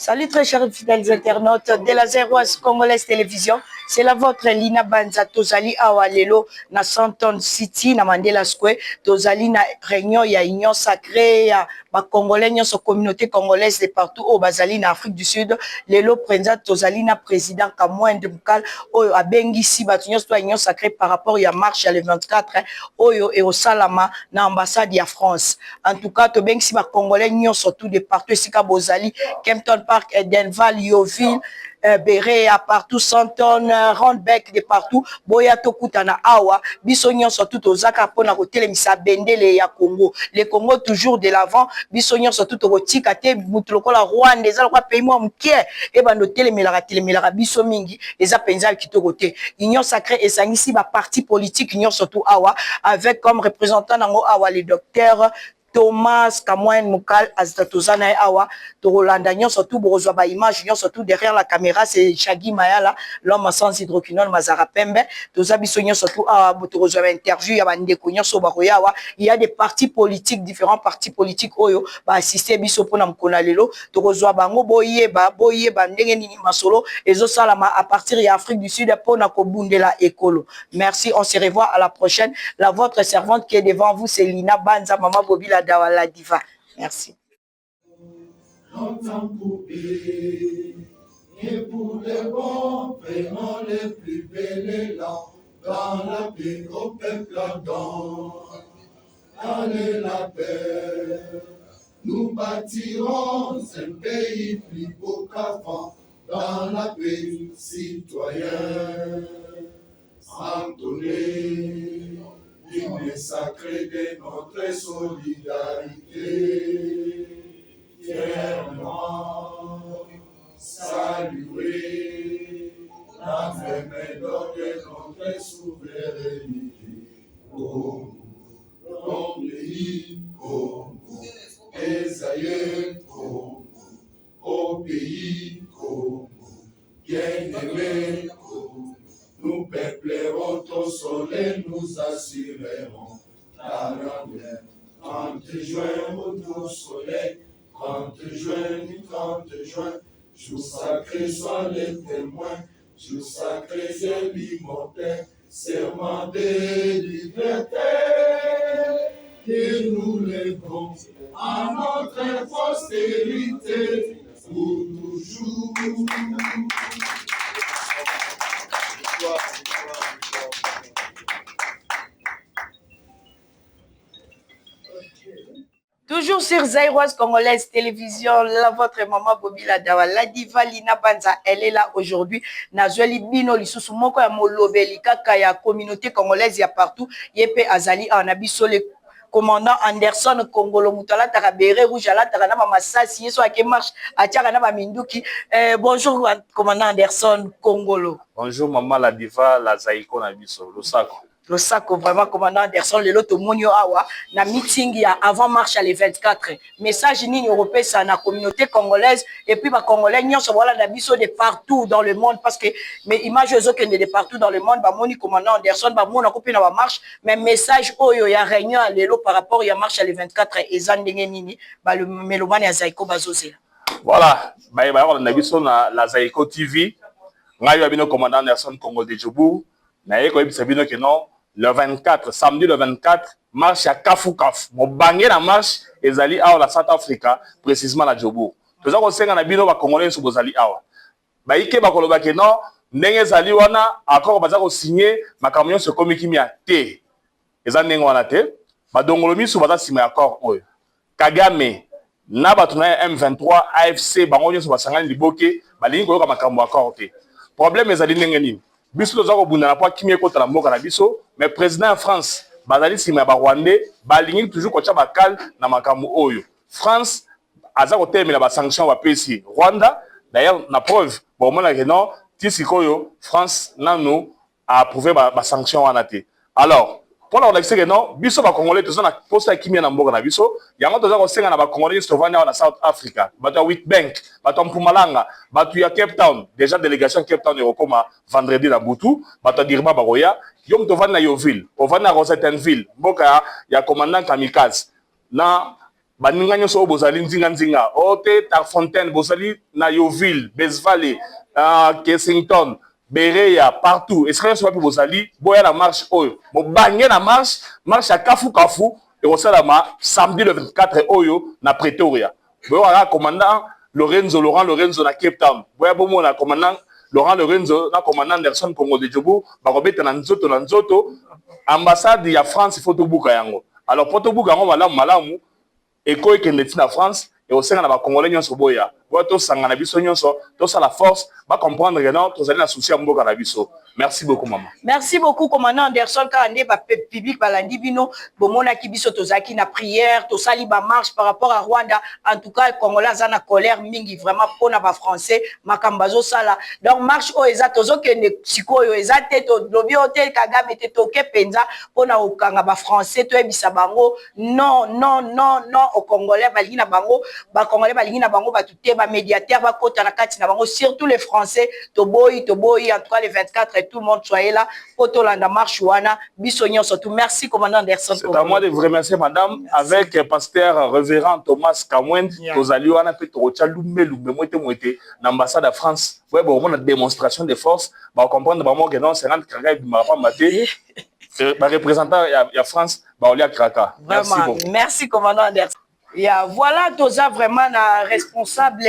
Salut très chers fidèles internautes de la Zéroise Congolaise Télévision. C'est la vôtre Lina Banza Tozali Awalelo na Santon City na Mandela Square. Tozali na réunion ya union sacrée ya ba Congolais nyonso communauté congolaise de partout au Bazali na Afrique du Sud. Lelo président Tozali na président Kamwende Mukal oyo abengisi batu nyonso to union sacrée par rapport ya marche le 24 oyo et au Salama na ambassade ya France. En tout cas to bengisi ba Congolais nyonso tout de partout esika bozali Kempton Park, Edenval, Yoville, Bérea, partout, Santon, Rondbeck, de partout, Boya Tokutana, Awa, Bissognon surtout aux Akapona, au Télémissa, Bendele, ya Congo. Les Congo toujours de l'avant, Bissognon surtout au Tikate, Moutloko, la Rwanda, les Alpes, pays-moi, Mouké, et ben, nos Télémélara, Bissomingi, les Apenzal qui te roté. Union sacrée et Sangissi, ma parti politique, Union surtout Awa, avec comme représentant dans Awa, les docteurs, Thomas Kamwen Mukal Azitatozana Awa Torolanda nyon surtout borozwa ba image nyon surtout derrière la caméra c'est Shaggy Mayala l'homme sans hydroquinone Mazara Pembe toza biso nyon surtout Awa borozwa interview ya bande ko nyon so baroya Awa il y a des partis politiques différents partis politiques oyo ba assister biso pona mkona lelo torozwa bango boyeba ndenge nini masolo ezo salama à partir de Afrique du Sud pona ko bundela ekolo. Merci, on se revoit à la prochaine. La votre servante qui est devant vous c'est Lina Banza Maman Bobila Dawala Diva. Merci. Longtemps coupé, et pour les bons, prenons les plus belles élans, dans la paix au peuple ardent. Allez la paix, nous bâtirons un pays plus beau qu'avant, dans la paix citoyenne. Entonner l'hymne sacré de notre solidarité, fièrement saluer la même d'or de notre souveraineté. Congo, ton pays, Congo, les aïeux, Congo, au pays, Congo, bien-aimé, Congo. Nous peuplerons ton soleil, nous assurerons ta grandeur. 30 juin, au ton soleil, 30 juin, jour sacré, sois les témoins, jour sacré, c'est l'immortel, serment de liberté, que nous lèverons à notre postérité pour toujours. Toujours sur Zairoise Congolaise Télévision, là, votre maman Bobila Dawa, la diva Lina Banza, elle est là aujourd'hui. Nazweli Bino Lisusu Moko ya Molobeli, kaka ya communauté congolaise ya partout, yepe azali en abisso le commandant Anderson Congolo Moutala Tarabere Rouge ala Tarana Mamasasi, yeso ake marche, atiaka na Minduki. Bonjour commandant Anderson Congolo. Bonjour maman la diva, la Zaïko na biso, Losako. Le sac vraiment commandant Anderson le loto monio awa na meeting ya avant marche le 24 message nini européen ça na communauté congolaise et puis ba congolais nyonso voilà na biso de partout dans le monde parce que mais image ezo kende de partout dans le monde ba moni commandant Anderson ba mona ko pina ba marche mais message oyo ya réunion lelo par rapport ya marche le 24 ezandenge nini ba le melomane ya Zaiko bazozela. Voilà, ba na biso na la Zaiko TV ngayo abino commandant Anderson Congo de Djoubou na yeko ebisa bino ke non. Le 24, samedi le 24, marche à Kafou-Kaf. Mon bangé la marche, ezali awa la South Africa, précisément la Djobo. Tout ça, on sait qu'on a bino ba Congolais sur bozali awa. Ba ike ba koloba ke non, ndenge zali wana, accord baza ko signer, ma camion se komiki mi a te. Eza ndenge wana te, ba dongolomi sou baza signer accord oyo. Kagame, na ba tuna M23, AFC, bango nyo sou basangani liboke, ba lingi ko yoka makambo accord te. Problème ezali ndenge nini? Biso toza ko bunda na po kimie kota na mboka na biso mais président en France bazali sima ba Rwandais balingi toujours ko tia bakal na makambo oyo France aza ko temela ba sanction ba pesi Rwanda d'ailleurs na preuve bon mona que non tisikoyo France nanu a approuvé ba sanction wana te alors pour la relaxer que non biso ba congolais toza na poste kimie na mboka na biso yango toza ko senga na ba congolais stovania na South Africa bato ya Witbank bato ya Mpumalanga bato ya Cape Town déjà délégation Cape Town eurokoma vendredi na Butu bato ya Dirma Baroya yom tovani na Yoville ovani na Rosettenville mboka ya commandant Kamikaze na baninga nyonso oyo bozali nzinga ote Tarfontaine bozali na Yoville Besvale Kensington Bereya partout esika nyonso wapi bozali boya na marche oyo bobange na marche ya kafu ekosalama samedi le 24 oyo na Pretoria boyoka commandant Laurent Lorenzo na Cape Town boya bomona commandant Laurent Lorenzo na commandant Anderson Congo de Djobu bakobeta na nzoto ambassade ya France il faut tobuka yango alors pour tobuka yango malamu eko ekende na France et au sein na ba congolais nyonso boya to sanga na biso nyonso to ça la force ba comprendre que non to zali na souci ya mboka na biso. Merci beaucoup maman. Merci beaucoup commandant Anderson Kande ba public balandi bino bomona ki biso tozaki na prière to sali ba marche par rapport à Rwanda en tout cas congolais za na colère mingi vraiment pona ba français makambazo sala donc marche o eza tozo kende sikoyo eza te to lobi hotel Kagame te to ke penza pona okanga ba français to ebisa bango non au congolais balingi na bango ba congolais balingi na bango ba tuté ba médiateur ba kota na kati na bango surtout les français to boy en tout cas les 24 et tout le monde soyez là pour la marche wana bisognon surtout merci commandant Anderson. C'est à moi de vous remercier madame avec pasteur révérend Thomas Kamwend tozali wana pe tocha lumelu moite l'ambassade de France ouais bon on a démonstration de force ba comprendre vraiment que non c'est rendre Kanga bima pa maté ba représentant ya France ba olia Kraka. Merci beaucoup. Merci commandant Anderson. Yeah, voilà, Toza vraiment la responsable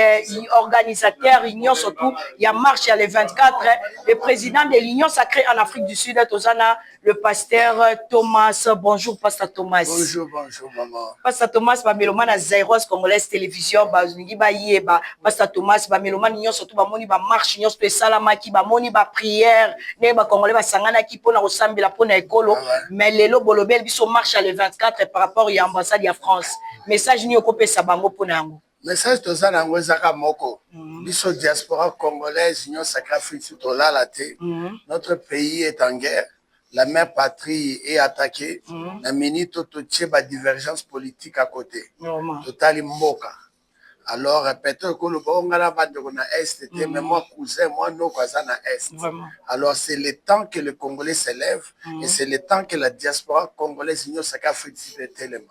organisateur union surtout il y a marche le 24 le président de l'union sacrée en Afrique du Sud Tozana le pasteur Thomas. Bonjour pasteur Thomas. Bonjour maman. Pasteur Thomas ba melomane à Zairos Congolaise télévision ba zungi ba yeba pasteur Thomas ba melomane union surtout ba moni ba marche union surtout salamaki ba moni ba prière ne ba congolais ba sangana ki pona osambela pona ekolo mais lelo bolobel biso marche le 24 par rapport à l'ambassade de France. Message ni okopesa bango pona yango. Message toza nango ezaka moko. Biso diaspora congolaise union sacrée Afrique tola la té. Notre pays est en guerre. La mère patrie est attaquée. La minute totie ba divergence politique à côté. Total mboka. Alors peut-être que le bongala va de na est mais moi cousin moi non cousin na est. Alors c'est le temps que le Congolais s'élève et c'est le temps que la diaspora congolaise union sacrée Afrique tellement.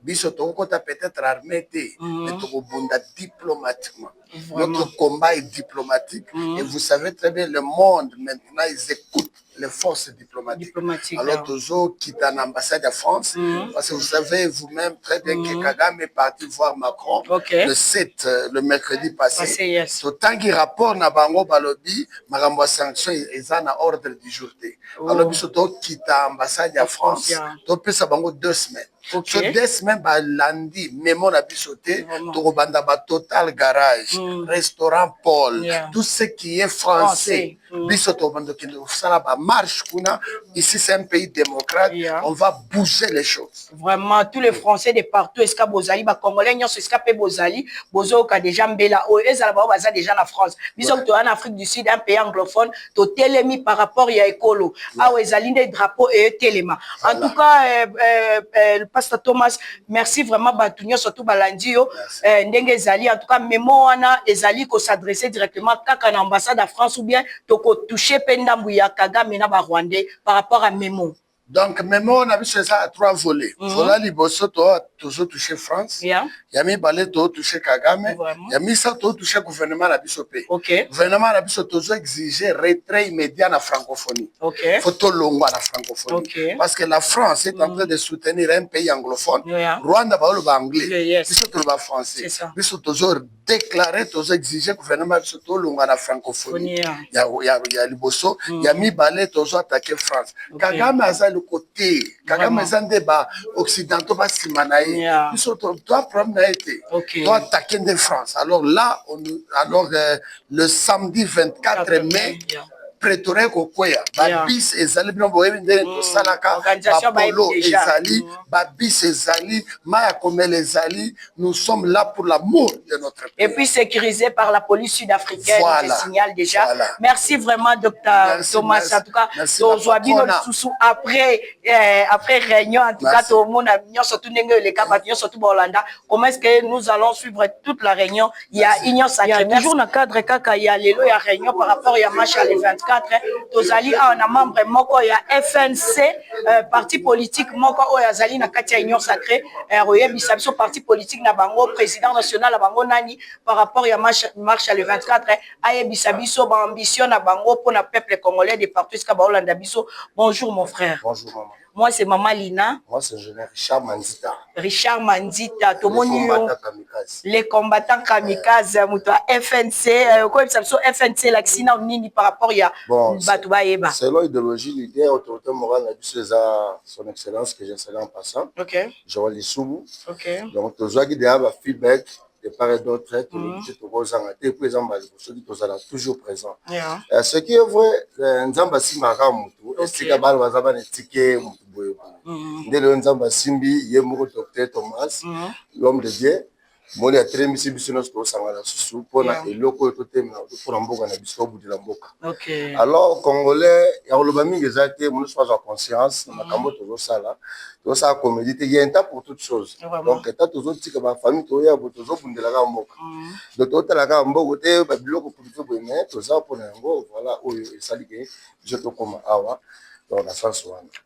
Biso tokota peut-être armé mais tokobunda diplomatiquement. Notre combat est diplomatique et vous savez très bien le monde maintenant ils écoutent les forces diplomatiques. Alors toujours quitte en ambassade de France parce que vous savez vous-même très bien que Kagame est parti voir Macron le 7 le mercredi passé. Autant qu'il rapport na bango balobi makambo sanction eza na ordre du jour. Alors biso to quitte ambassade de France to pesa bango 2 semaines. So 2 semaines ba lundi même on a bisoté to banda ba Total Garage restaurant Paul tout ce qui est français bisoto bando qui sala ba marche kuna ici c'est un pays démocrate on va bouger les choses vraiment tous les français de partout esca bozali ba congolais nyonso escapé bozali bozo ka déjà mbela o ezala ba baza déjà na France biso to en Afrique du Sud un pays anglophone to telemi par rapport ya ekolo a ezali des drapeaux et telema en tout cas pasteur Thomas merci vraiment batunyo surtout balandi yo ndenge ezali en tout cas memo wana ezali ko s'adresser directement kaka na ambassade de France ou bien to ko toucher pendambu ya Kagame na ba Rwandais par rapport à memo. Donc memo on a vu ça à 3 volets. Vola liboso to toujours toucher France. Yami balé to toucher Kagame. Yami ça to toucher gouvernement la biso pe. Gouvernement la biso toujours exiger retrait immédiat na francophonie. Faut to longwa na francophonie. Parce que la France est en train de soutenir un pays anglophone. Rwanda ba le anglais. Biso to ba français. Biso toujours déclarer toujours exiger gouvernement biso to longwa na francophonie. Ya liboso yami balé toujours attaquer France. Kagame a le côté Kagame zande ba occidentaux ba simanaï toi problème n'a été toi attaquer de France alors là le samedi 24 mai Pretoria kokoya ba bis ezali bino boyebinde to salaka ba polo ezali ba bis ezali maya komel ezali nous sommes là pour l'amour de notre pays et puis sécurisé par la police sud-africaine je signale déjà merci vraiment docteur Thomas en tout cas tozwa bino sous après réunion en tout cas tout le monde a bien surtout ndenge les cas batillons surtout Hollanda comment est-ce que nous allons suivre toute la réunion il y a union sacrée toujours dans cadre kaka il y a lelo ya réunion par rapport à marche à le 24 2024 tozali awa membre moko ya FNC parti politique moko oyo azali na kati ya union sacrée oyebisa biso parti politique na bango président national na bango nani par rapport ya marche ya le 24 ayebisa biso ba ambition na bango pour na peuple congolais de partout esika baolanda biso. Bonjour mon frère. Bonjour maman. Moi c'est Maman Lina. Moi c'est ingénieur Richard Manzita. Richard Manzita, les combattants kamikaze, FNC, quoi ça FNC l'accina nini par rapport à Batoubaïba. Selon l'idéologie, l'idée autorité morale a dit son excellence que j'ai salué en passant. OK. Joël Lissoumou. OK. Donc tous ceux qui ont feedback de part et d'autre, et puis les ambassadeurs qui sont toujours présents. Ce qui est vrai, les ambassadeurs Maramutu, c'est que bal bazaba netike mutuboyo. Dès le nzamba simbi yemoko docteur Thomas, l'homme de Dieu. Moi, a très mis sur notre sangala sous pour na eloko to tema pour mboka na biso bout de la mboka. OK. Alors congolais, ya loba mingi ezate mon soit en conscience na makambo to sala. To ça comédie il y a un temps pour toutes choses. Donc état to zo tika ba famille to ya boto zo bundela ka mboka. Donc to tala ka mboka te ba biloko pour tout mais to ça pour ngo voilà oyo esali ke je to comme awa.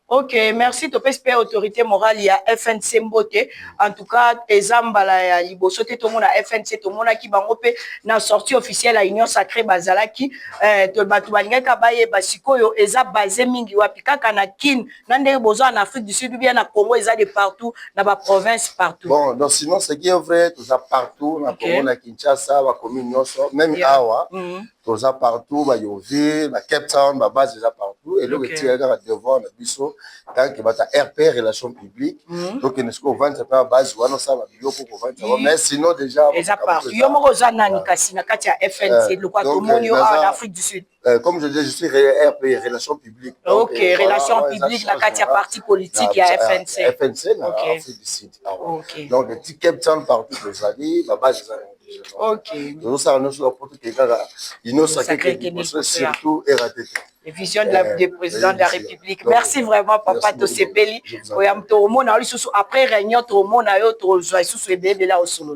Ok, merci. Tu peux espérer autorité morale, il y a FNC Mbote. En tout cas, Ezambala ya liboso te to mona FNC to mona ki bango pe na sortie officielle à Union Sacrée Bazalaki to batu balinga ka baye basikoyo eza basé mingi wapi kaka na kin nande bozo en Afrique du Sud bien na Congo eza de partout na ba province partout. Bon, donc sinon c'est qui est vrai, tout ça partout na Congo na Kinshasa, ba commune nyonso, même awa. Tout ça partout, ba Yovi, ba Cape Town, ba base déjà partout et le retire à devoir na biso tant que bata RP relations publiques. Donc il ne se vend pas base ou non ça va biloko ko vendre mais sinon déjà eza partout. Yo moko za nani kasi na kati ya FNC le quoi tout monde yo en Afrique du Sud. Comme je dis, je suis RP relations publiques. OK, relations publiques na kati ya parti politique ya FNC. FNC na Afrique du Sud. OK. Donc les Cape Town partout les amis, ba base OK. Nous ça nous sur pour que Union Sacrée surtout RATP. Les visions du président de la République. Merci vraiment, Papa Tosepeli. Après réunion, tout le monde a eu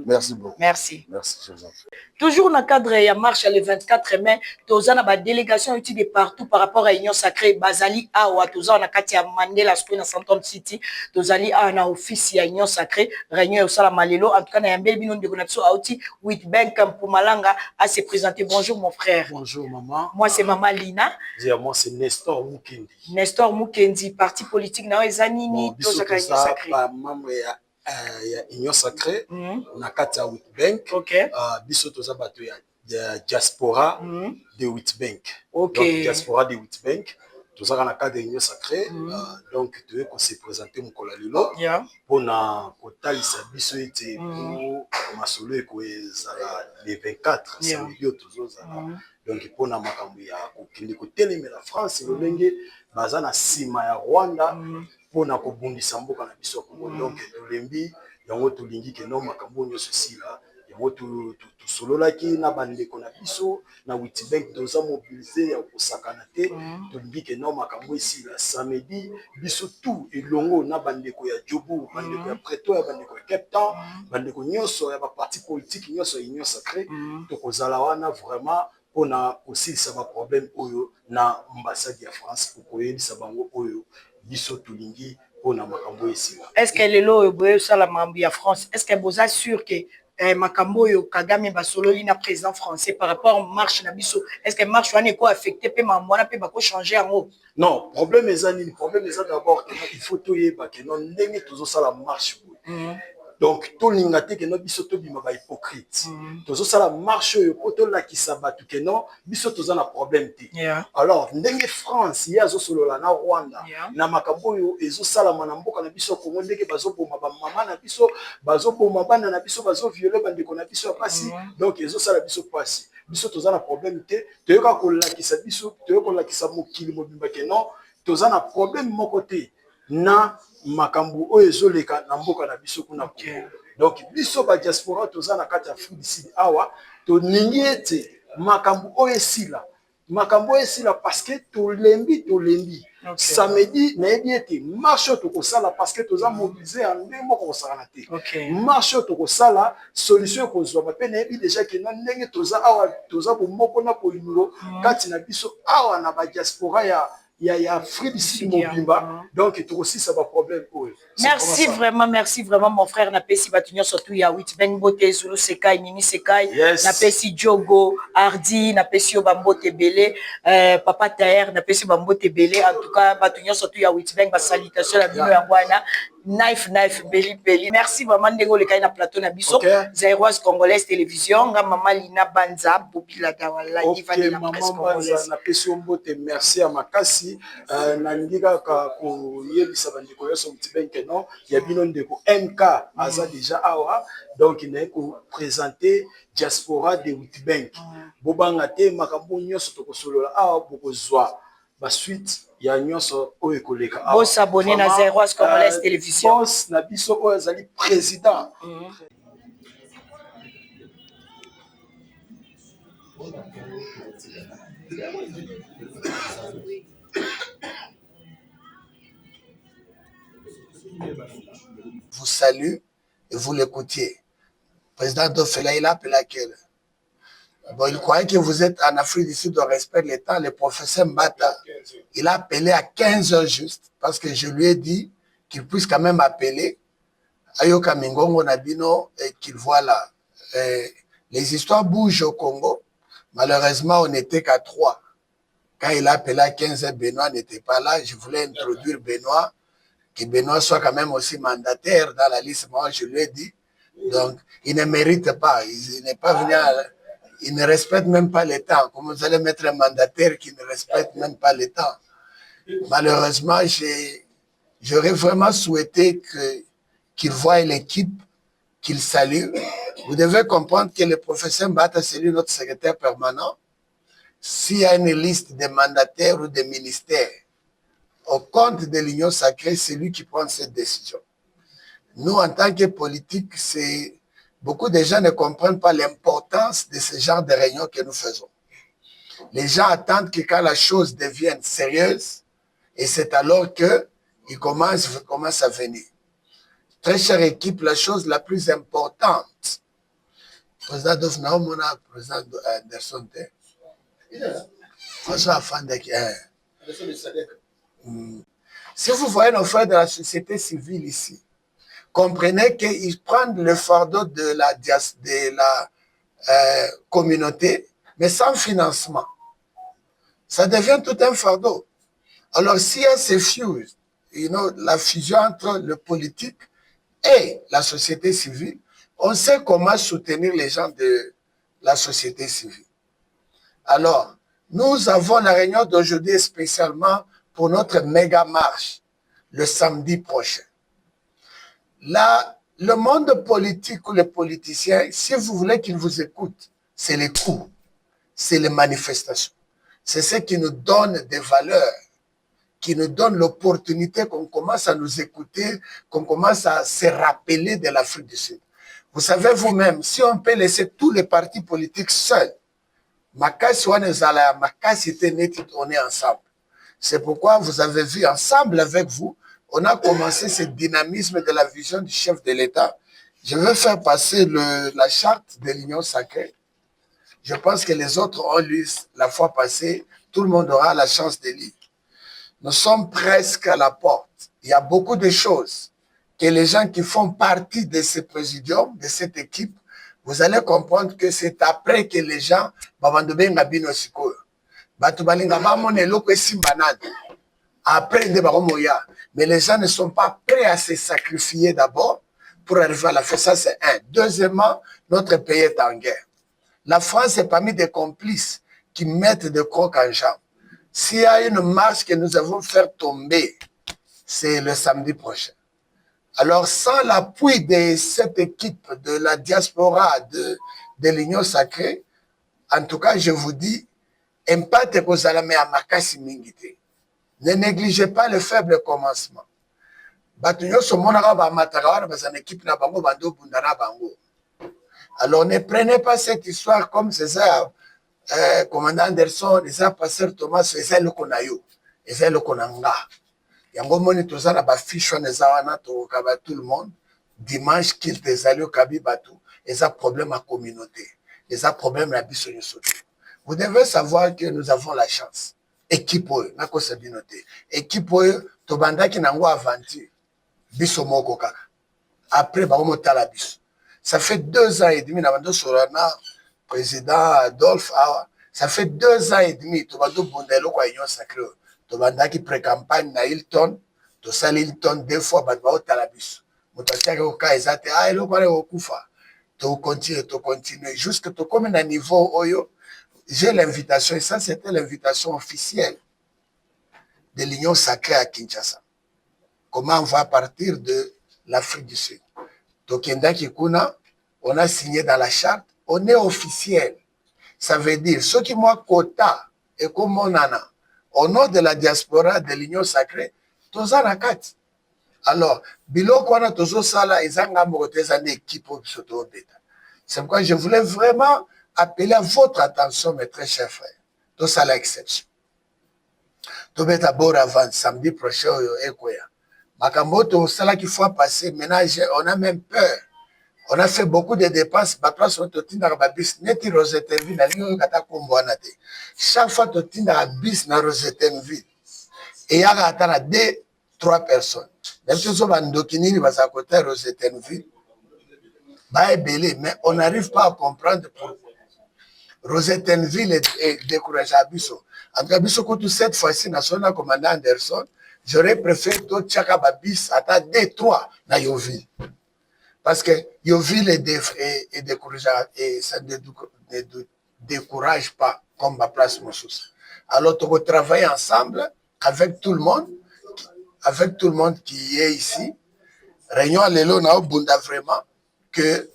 Merci beaucoup. Merci. Merci. Toujours dans le cadre de la marche le 24 mai, nous avons une délégation de partout par rapport à l'Union Sacrée. Bazali Awa, nous avons une Mandela Square dans Santon City. Nous avons un office de l'Union Sacrée. Réunion au Salamalelo. En tout cas, nous avons un bel binon de connexion à outil. Whitbank pour Malanga à se présenter. Bonjour, mon frère. Bonjour, maman. Moi, c'est Maman Lina. Moi, c'est Nestor Mukendi. Nestor Mukendi, parti politique dans les années. Membre ya Union Sacrée, na kati ya Whitbank. OK. Biso toza bato ya diaspora de Whitbank. OK. Donc diaspora de Whitbank, toza na kati ya Union Sacrée. Donc tu veux se présenter mon kolalilo pour na kotalisa biso ete pour masolo eko ezala le 24 samedi tozoza. Donc pour na makambo ya kokende kotelemela France lolenge baza na sima ya Rwanda pour na kobundisa mboka na biso Congo. Donc tolembi yango tolingi ke no makambo nyonso sila yango to sololaki na bandeko na biso na Whitbank toza mobiliser ya kosakana te tolingi ke no makambo sila samedi biso tout elongo na bandeko ya Djobu, bandeko ya Pretoria, bandeko ya Cape Town, bandeko nyonso ya ba parti politique nyonso ya Union Sacrée to kozala wana vraiment on a aussi ça va problème oyo na ambassade ya France pour koyeli sa bango oyo biso tulingi pona makambo esila. Est-ce que lelo boyo sala mambo ya France, est-ce que vous assure que makambo yo Kagame basololi na président français par rapport à marche na biso, est-ce que marche wana ko affecté pe mamona pe bako changer en haut? Non, problème ezani, problème eza d'abord il faut toyeba que non ndenge tozo sala marche. Donc tout l'ingate que no biso to bima ba hypocrite. Tozo sala marche yo poto la ki sabatu que non biso toza na problème te. Alors ndenge France ya zo solola na Rwanda na makambo yo ezo sala na mboka na biso Congo ndenge bazo boma ba mama na biso bazo boma bana na biso bazo violer bandeko na biso pasi. Donc ezo sala biso pasi. Biso toza na problème te. Toyoka ko lakisa biso, toyoka ko lakisa mokili mobimba que non toza na problème moko te. Na makambu oyo ezoleka na mboka na biso kuna Congo. Donc biso ba diaspora toza na kati ya Afrique du Sud awa to ningi ete makambu oyo esila parce que tolembi Samedi, marche au sala parce que tu as mobilisé en deux mois au sala. Marche au sala, solution qu'on soit pas déjà que non n'est que tu as pour moko na pour numéro quand tu n'as biso awa na ba diaspora ya Afrique ici mobimba donc tu aussi ça va problème. Merci vraiment mon frère Napesi Batunyo surtout ya Witbeng Bote Zulu Sekai Mimi Sekai Napesi Diogo Hardy Napesi Obambote Belé Papa Taher Napesi Bambote Belé en tout cas Batunyo surtout ya Witbeng ba salutation la bino ya bwana Knife Beli. Merci vraiment ndeko le na plateau na biso Zairoise Congolaise Télévision nga mama Lina Banza Bobila Dawala Ivani la presse congolaise. Napesi Ombote merci à Makasi na ndika ko yebisa bandeko yo so mtibenke non ya bino ndeko MK aza déjà awa donc il est ko présenter diaspora de Witbank bobanga te makambo nyonso to kosolola awa bokozwa ba suite ya nyonso oyo ekoleka awa. Bo s'abonner na Zairoise Congolaise Télévision. Boss na biso oyo azali président. Vous salue et vous l'écoutiez. Président Dofela, il a appelé à quelle? Bon, il croyait que vous êtes en Afrique du Sud, on respecte le temps. Le professeur Mbata, il a appelé à 15 heures juste, parce que je lui ai dit qu'il puisse quand même appeler Ayoka Mingongo Nabino et qu'il voit là. Les histoires bougent au Congo. Malheureusement, on n'était qu'à 3. Quand il a appelé à 15 heures, Benoît n'était pas là. Je voulais introduire Benoît, que Benoît soit quand même aussi mandataire dans la liste. Moi, je lui ai dit. Donc, il ne mérite pas. Il n'est pas venu à... Il ne respecte même pas le temps. Comment vous allez mettre un mandataire qui ne respecte même pas le temps? Malheureusement, j'aurais vraiment souhaité qu'il voie l'équipe, qu'il salue. Vous devez comprendre que le professeur Mbata, c'est lui notre secrétaire permanent. S'il y a une liste de mandataires ou de ministères au compte de l'Union sacrée, c'est lui qui prend cette décision. Nous, en tant que politiques, beaucoup de gens ne comprennent pas l'importance de ce genre de réunions que nous faisons. Les gens attendent que quand la chose devienne sérieuse, et c'est alors qu'ils commencent à venir. Très chère équipe, la chose la plus importante, président Dofnaomona, président Anderson, François Afandek, si vous voyez nos frères de la société civile ici, comprenez qu'ils prennent le fardeau de la communauté, mais sans financement. Ça devient tout un fardeau. Alors, s'il y a ces fuse, la fusion entre le politique et la société civile, on sait comment soutenir les gens de la société civile. Alors, nous avons la réunion d'aujourd'hui spécialement pour notre méga marche, le samedi prochain. Là, le monde politique ou les politiciens, si vous voulez qu'ils vous écoutent, c'est les coups, c'est les manifestations. C'est ce qui nous donne des valeurs, qui nous donne l'opportunité qu'on commence à nous écouter, qu'on commence à se rappeler de l'Afrique du Sud. Vous savez vous-même, si on peut laisser tous les partis politiques seuls, on est ensemble. C'est pourquoi vous avez vu ensemble avec vous, on a commencé ce dynamisme de la vision du chef de l'État. Je veux faire passer la charte de l'Union sacrée. Je pense que les autres ont lu la fois passée. Tout le monde aura la chance de lire. Nous sommes presque à la porte. Il y a beaucoup de choses que les gens qui font partie de ce présidium, de cette équipe, vous allez comprendre que c'est après que les gens après, mais les gens ne sont pas prêts à se sacrifier d'abord pour arriver à la fin. Ça, c'est un. Deuxièmement, notre pays est en guerre. La France est parmi des complices qui mettent des crocs en jambe. S'il y a une marche que nous avons fait tomber, c'est le samedi prochain. Alors, sans l'appui de cette équipe de la diaspora de l'Union sacrée, en tout cas, je vous dis, impact que vous allez mettre à Makasi Mingite. Ne négligez pas le faible commencement. Alors ne prenez pas cette histoire comme c'est ça, commandant Anderson, les pasteur Thomas, c'est ça le Konayo. Et c'est le konanga. Yango moni toza na ba fiche wana eza wana to kaba tout le monde. Dimanche qu'il des alliés au kabi batou. Et ça problème à communauté. Et ça problème à biso nyoso. Vous devez savoir que nous avons la chance. Équipe na ko se binoté. Équipe to bandaki nango aventure. Biso moko kaka. Après ba motala biso. Ça fait 2 ans et demi na bando sorana président Adolphe Awa. Ça fait 2 ans et demi to bando bondelo kwa union sacrée. To bandaki pré-campagne na Hilton, to sali Hilton 2 fois ba otala biso. Mutatiaka ko ka ezate eloko ale okufa. To continuer jusque to comme na niveau oyo. J'ai l'invitation, et ça c'était l'invitation officielle de l'Union sacrée à Kinshasa. Comment on va partir de l'Afrique du Sud. Tokenda Kikuna, on a signé dans la charte, on est officiel. Ça veut dire, ceux qui m'ont quota et comme on en a, au nom de la diaspora de l'Union sacrée, tous en a. Alors, biloko wana tozo sala ezanga mokoteza na équipe soto beta. C'est pourquoi je voulais vraiment appeler à votre attention, mes très chers frères. Tout ça, l'exception. Tout bête à bord avant samedi prochain, Makamoto, c'est là qu'il faut passer. Maintenant, on a même peur. On a fait beaucoup de dépenses. Chaque fois que tu as bis na Rosetenville, et il y a 2-3 personnes. Même si on a Ndokini, il va s'accoter Rosetenville. Mais on n'arrive pas à comprendre pourquoi. Rosetenville est découragé à Bisso. En tout cas, Bisso, cette fois-ci, national commandant Anderson, j'aurais préféré tout Tchaka Babis à 2-3 dans Yoville. Parce que Yoville est découragé et ça ne décourage pas comme ma place Moussous. Alors, on va travailler ensemble avec tout le monde qui est ici. Réunion à l'élo, on a vraiment que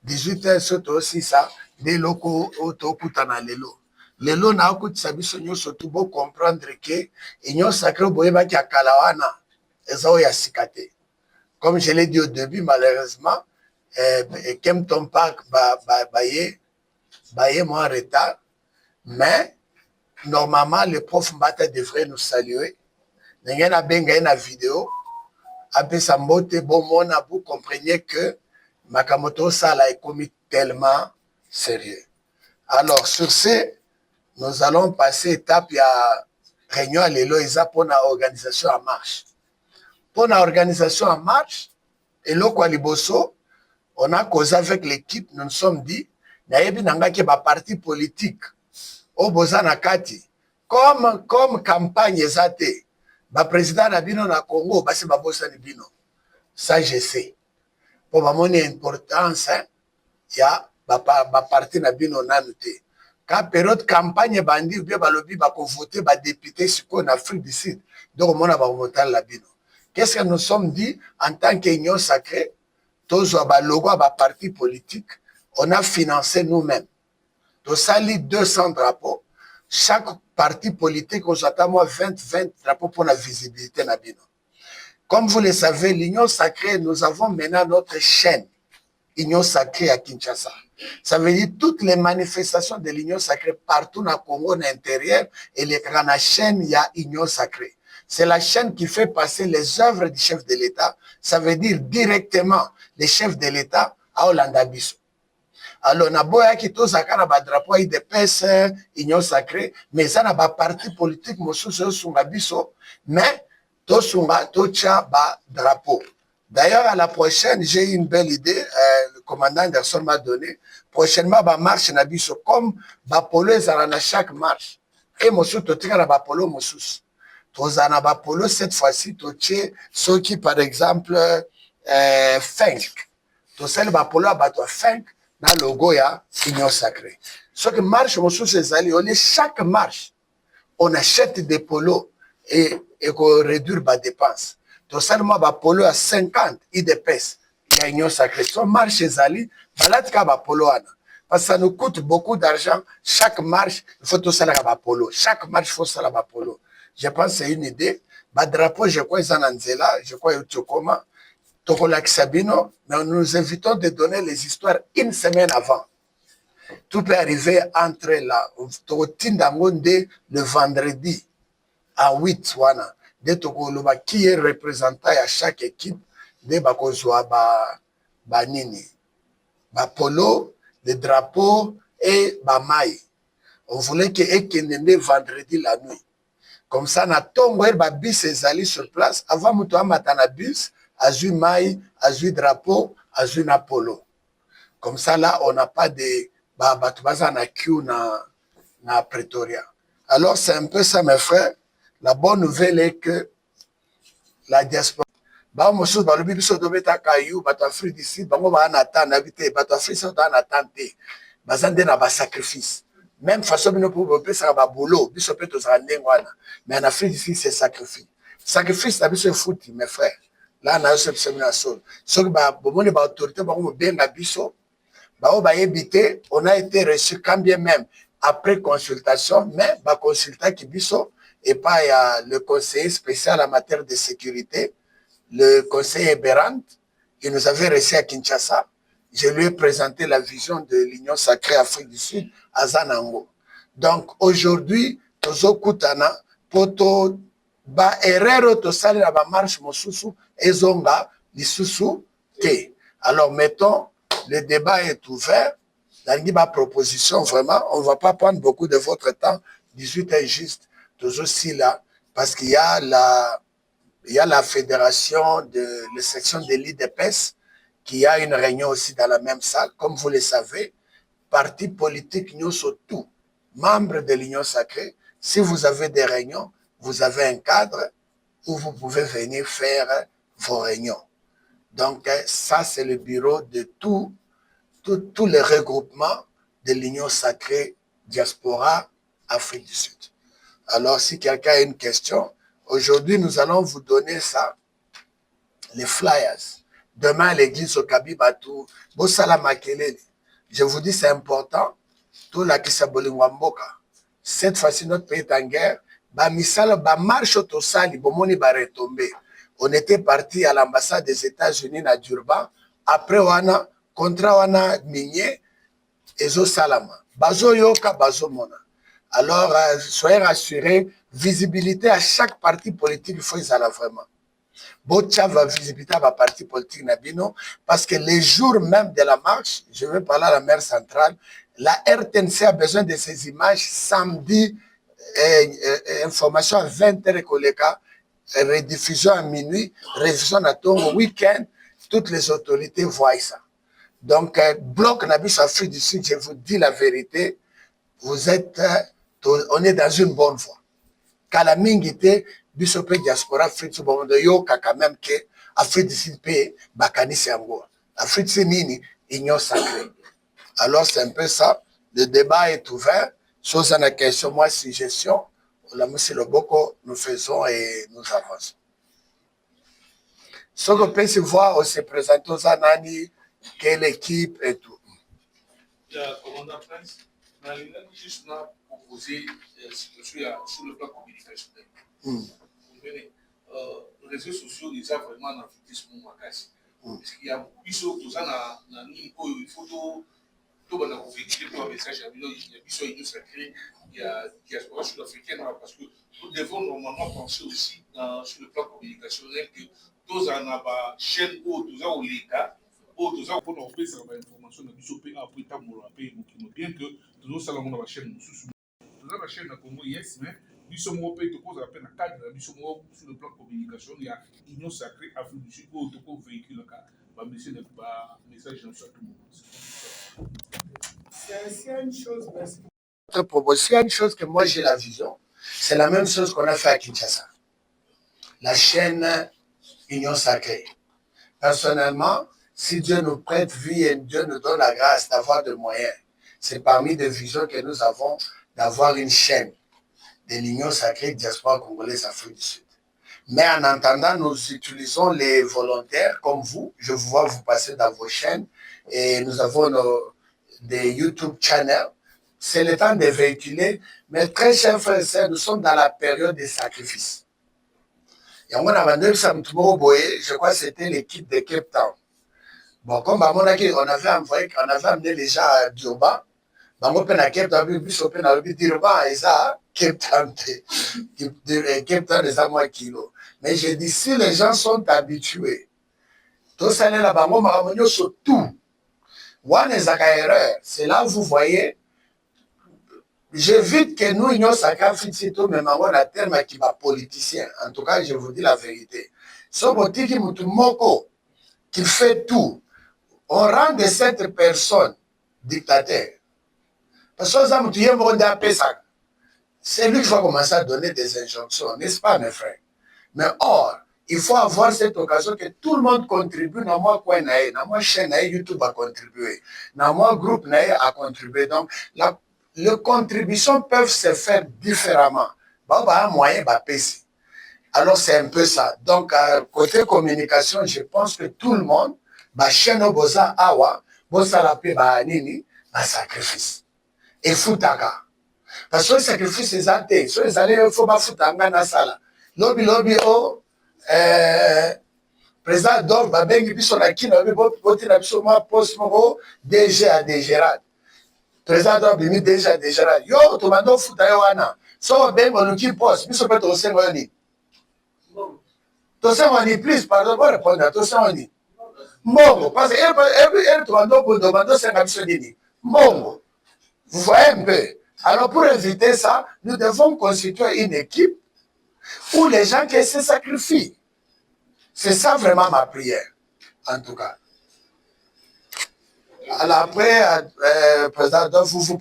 18h, c'est aussi ça. Des locaux autoputana lelo. Lelo na okuti sabiso nyoso tu bo comprendre que union sacrée boyeba ki akalawana ezao ya sikate. Comme je l'ai dit au début, malheureusement, Kempton Park baye moi en retard, mais normalement le prof Mbata devrait nous saluer. N'engena benga na vidéo, après sa mote bon mona vous compreniez que Makamoto Sala est commis tellement sérieux. Alors, sur ce, nous allons passer étape, il y a réunion à l'Eloïsa pour la organisation en marche. Pour l'organisation en marche, et là, on a causé avec l'équipe, nous nous sommes dit, il y a parti politique au Bozanakati, comme campagne ezate, le président Nabino na Congo, c'est Babosa Nibino. Ça, je sais. Pour ma monnaie importance, il y a parti na bino nanuté. Quand période campagne bandi ou bien balobi ba voter ba député en Afrique du Sud. Donc on a remonté la bino. Qu'est-ce que nous sommes dit en tant qu'union sacrée, tous ba logo ba parti politique, on a financé nous-mêmes. Donc ça lit 200 drapeaux. Chaque parti politique on s'attend moi 20 drapeaux pour la visibilité na bino. Comme vous le savez, l'union sacrée, nous avons maintenant notre chaîne Union sacrée à Kinshasa. Ça veut dire toutes les manifestations de l'Union sacrée partout dans le Congo intérieur et les grandes chaînes, il y a Union sacrée. C'est la chaîne qui fait passer les œuvres du chef de l'État. Ça veut dire directement les chefs de l'État à Hollandabiso. Alors, on a beau qui tous à Canada drapeau de PES, Union sacrée, mais ça n'a pas parti politique, mais tous ont drapeau. D'ailleurs, à la prochaine, j'ai une belle idée. Le commandant Anderson m'a donné. Prochainement, ma marche n'a biso comme Bapolo à chaque marche. Et Moussou, tu as Bapolo Moussous. Tu as Bapolo cette fois-ci, tu as ceux qui, par exemple, Fenk. Tu as Bapolo à Bato Fenk dans le logo, il y a Union sacrée. Ceux qui marchent Moussous, c'est allé. On est chaque marche. On achète des polos et qu'on réduit les dépenses. Donc, seulement, polo à 50 IDPS, il y a Union sacrée. Si on marche chez Ali, polo. Parce que ça nous coûte beaucoup d'argent. Chaque marche, il faut tout ça là polo. Chaque marche, il faut ça là polo. Je pense que c'est une idée. Drapeau, je crois, ils en ont là. Je crois, ils ont comment. Tokolak Sabino, mais nous invitons de donner les histoires une semaine avant. Tout peut arriver entre là. Le vendredi. à 8 wana de tokoloba qui est représentant à chaque équipe de bakozwa ba nini ba polo, le drapeau et ba maille. On voulait que ekende vendredi la nuit. Comme ça na tongo ba bus ezali sur place avant muto amata na bus azui maille, azui drapeau, azui na polo. Comme ça là on n'a pas de batu baza na queue na Pretoria. Alors c'est un peu ça mes frères. La bonne nouvelle est que la diaspora ba mosusu balobi biso tobeta kayu bato Afrique du Sud bango ba na attendre habité bato Afrique so ta na attendre bazande na ba sacrifice même façon bino pour pesa ba boulot biso pe to za ndengwana mais en Afrique du Sud c'est sacrifice na biso fouti mes frères là na yo semina sol so ba bomoni ba autorité bango benga biso ba o ba éviter on a été reçu quand bien même après consultation mais ba consultant qui biso et pas il y a le conseiller spécial en matière de sécurité. Le conseiller Berand, il nous avait reçu à Kinshasa. Je lui ai présenté la vision de l'Union sacrée Afrique du Sud à Zanango. Donc aujourd'hui, Tozo Kutana, Poto, Ba Herrero, Tosali, la marche Mosusu, Ezonga, Lisusu, Te. Alors mettons, le débat est ouvert. La proposition, vraiment, on ne va pas prendre beaucoup de votre temps. 18 est juste, toujours si là, parce qu'il y a la fédération de la section de l'IDPS qui a une réunion aussi dans la même salle. Comme vous le savez, partis politiques, nous sommes tous membres de l'Union sacrée. Si vous avez des réunions, vous avez un cadre où vous pouvez venir faire vos réunions. Donc, ça, c'est le bureau de tous les regroupements de l'Union sacrée Diaspora Afrique du Sud. Alors, si quelqu'un a une question, aujourd'hui, nous allons vous donner ça, les flyers. Demain, à l'église au Kabibatou, Bossala Makelele. Je vous dis, c'est important. Tout la Kisabolingwamboka. Cette fois-ci, notre pays est en guerre. Ba misala, ba marche au Tosali, bomoni ba retomber. On était parti à l'ambassade des États-Unis à Durban. Après, on a contrat, on a minier, Ezo Salama. Bazo Yoka, Bazo Mona. Alors, soyez rassurés, visibilité à chaque parti politique, il faut y aller vraiment. Bocha va visibilité à la parti politique Nabino, parce que les jours même de la marche, je vais parler à la mer centrale, la RTNC a besoin de ces images samedi, information à 20h, rediffusion à minuit, rediffusion à ton week-end, toutes les autorités voient ça. Donc, bloc Nabis Afrique du Sud, je vous dis la vérité, vous êtes, on est dans une bonne voie. Kalamingite, Bisope Diaspora Afrique du Sud, yoka quand même que Afrique du Sud paye Bakani Siango. Afrique du Sud, Nini, Union sacrée. Alors, c'est un peu ça. Le débat est ouvert. Chose à la question, moi, suggestion, la monsieur Loboko, nous faisons et nous avançons. Ce qu'on peut se voir, on se présente aux Anani, quelle équipe et tout. Commandant Prince, on a juste proposé sur le plan communicationnel. Les réseaux sociaux, ils ont vraiment un affectisme macasse. Parce qu'il y a beaucoup de gens il faut tout véhiculer un message. Il y a des union sacrée, il y a diaspora sud-africaine, parce que nous devons normalement penser aussi sur le plan communicationnel que tous en ont chaîne ou tous en les cas. Pour nous faire ça information bien que nous salons la chaîne nous la chaîne Congo yes mais nous sommes au pays de cause à peine cadre nous sommes sur le plan communication il y a Union sacrée Afrique du Sud pour tout véhicule va message dans tout le monde. C'est une chose, merci. C'est une chose que moi j'ai la vision. C'est la même chose qu'on a fait à Kinshasa. La chaîne Union sacrée. Personnellement, si Dieu nous prête vie et Dieu nous donne la grâce d'avoir des moyens, c'est parmi des visions que nous avons d'avoir une chaîne de l'Union sacrée Diaspora congolaise Afrique du Sud. Mais en attendant, nous utilisons les volontaires comme vous. Je vous vois vous passer dans vos chaînes et nous avons des YouTube channels. C'est le temps de véhiculer. Mais très chers frères et sœurs, nous sommes dans la période des sacrifices. Et on je crois que c'était l'équipe de Cape Town. Bon, comme on avait amené les gens à Durban, on a Cape Town, Durban, et ça, Cape Town des Amois Kilo. Mais j'ai dit, si les gens sont habitués, tout ça, là, tout. Erreur. C'est là où vous voyez, j'évite que nous, Union Sacrée, mais on a terme qui va politicien. En tout cas, je vous dis la vérité. Qui fait tout. On rend de cette personne dictateur. Parce que c'est lui qui va commencer à donner des injonctions, n'est-ce pas, mes frères? Mais or, il faut avoir cette occasion que tout le monde contribue. Dans moi, quoi, dans moi, chaîne YouTube a contribué. Dans moi, groupe a contribué. Donc, les contributions peuvent se faire différemment. Un moyen, alors, c'est un peu ça. Donc, côté communication, je pense que tout le monde, chaîne boza awa, boza la paix, nini, sacrifice. Et foutaka. Parce que le sacrifice, c'est ça. Si les allez, il faut pas foutanga na sala. Lobby, oh, président Dov, babengi biso na kino, boti na biso ma poste moko, DG à Dégérade. Président Dov, bimi DG à Dégérade. Yo, tomando futa yo wana. So, bengo nuki poste, biso pe to sengo yoni. To sengo yoni, please, pardon, bon répondre, to sengo yoni. Mbongo, parce que elle tomando sengo biso nini. Mbongo. Vous voyez un peu. Alors, pour éviter ça, nous devons constituer une équipe où les gens qui se sacrifient. C'est ça vraiment ma prière, en tout cas. Alors après, président, vous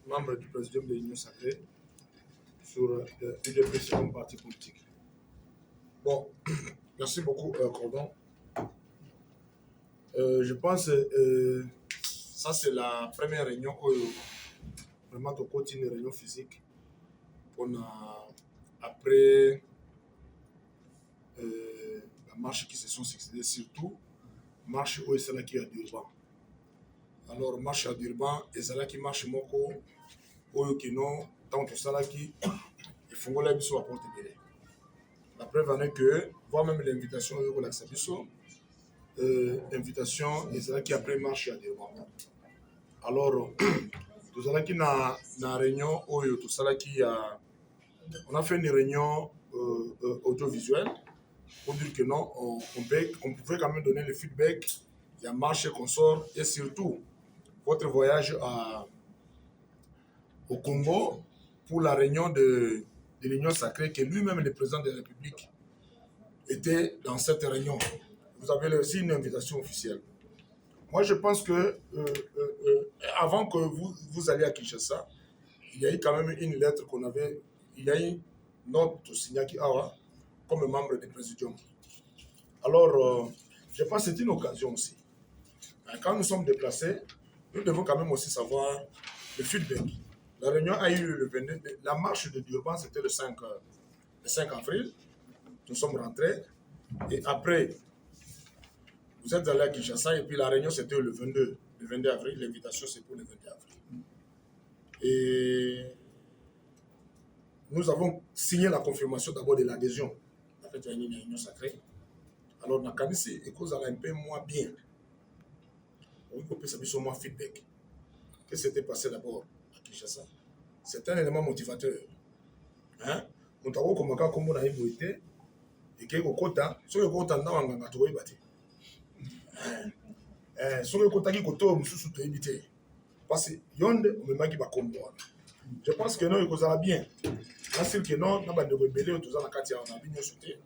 membre du président de l'Union Sacrée sur une président du parti politique. Bon, merci beaucoup, Cordon. Je pense que ça, c'est la première réunion où vraiment on continue une réunion physique. Après la marche qui se sont succédées, surtout marche où c'est là qui est à Durban. Alors, marche à Durban, et c'est là qui marche moko, où qui non, tant que ça là qui, il faut que les à porte de la preuve en est que, voire même l'invitation au Laxabiso, invitation, et c'est là qui après marche à Durban. Alors, tout ça là qui na réunion, tout ça là qui a. On a fait une réunion audiovisuelle pour dire que non, on pouvait quand même donner le feedback, il y a marché qu'on sort, et surtout votre voyage au Congo pour la réunion de l'Union Sacrée, que lui-même, le président de la République, était dans cette réunion. Vous avez aussi une invitation officielle. Moi, je pense que avant que vous alliez à Kinshasa, il y a eu quand même une lettre qu'on avait. Il y a une note signée comme membre du présidium. Alors, je pense que c'est une occasion aussi. Quand nous sommes déplacés, nous devons quand même aussi savoir le feedback. La réunion a eu le 22, la marche de Durban, c'était le 5 avril. Nous sommes rentrés. Et après, vous êtes allés à Kinshasa et puis la réunion, c'était le 22 avril. L'invitation, c'est pour le 22 avril. Et nous avons signé la confirmation d'abord de l'adhésion à la réunion sacrée. Alors, dans le cas et cause un peu moins bien. On peut savoir moins feedback. Qu'est-ce qui s'était passé d'abord à Kinshasa? C'est un élément motivateur. Hein? Nous avons commencé comme on a été et que au quota, sur le quota, on a trouvé bâti. Sur le quota qui côté, on a évité. Parce que yonde, on m'a dit va comprendre. Je pense que non, il cause bien. Parce que non, on a de rebelles, tout ça, on a bien sauté.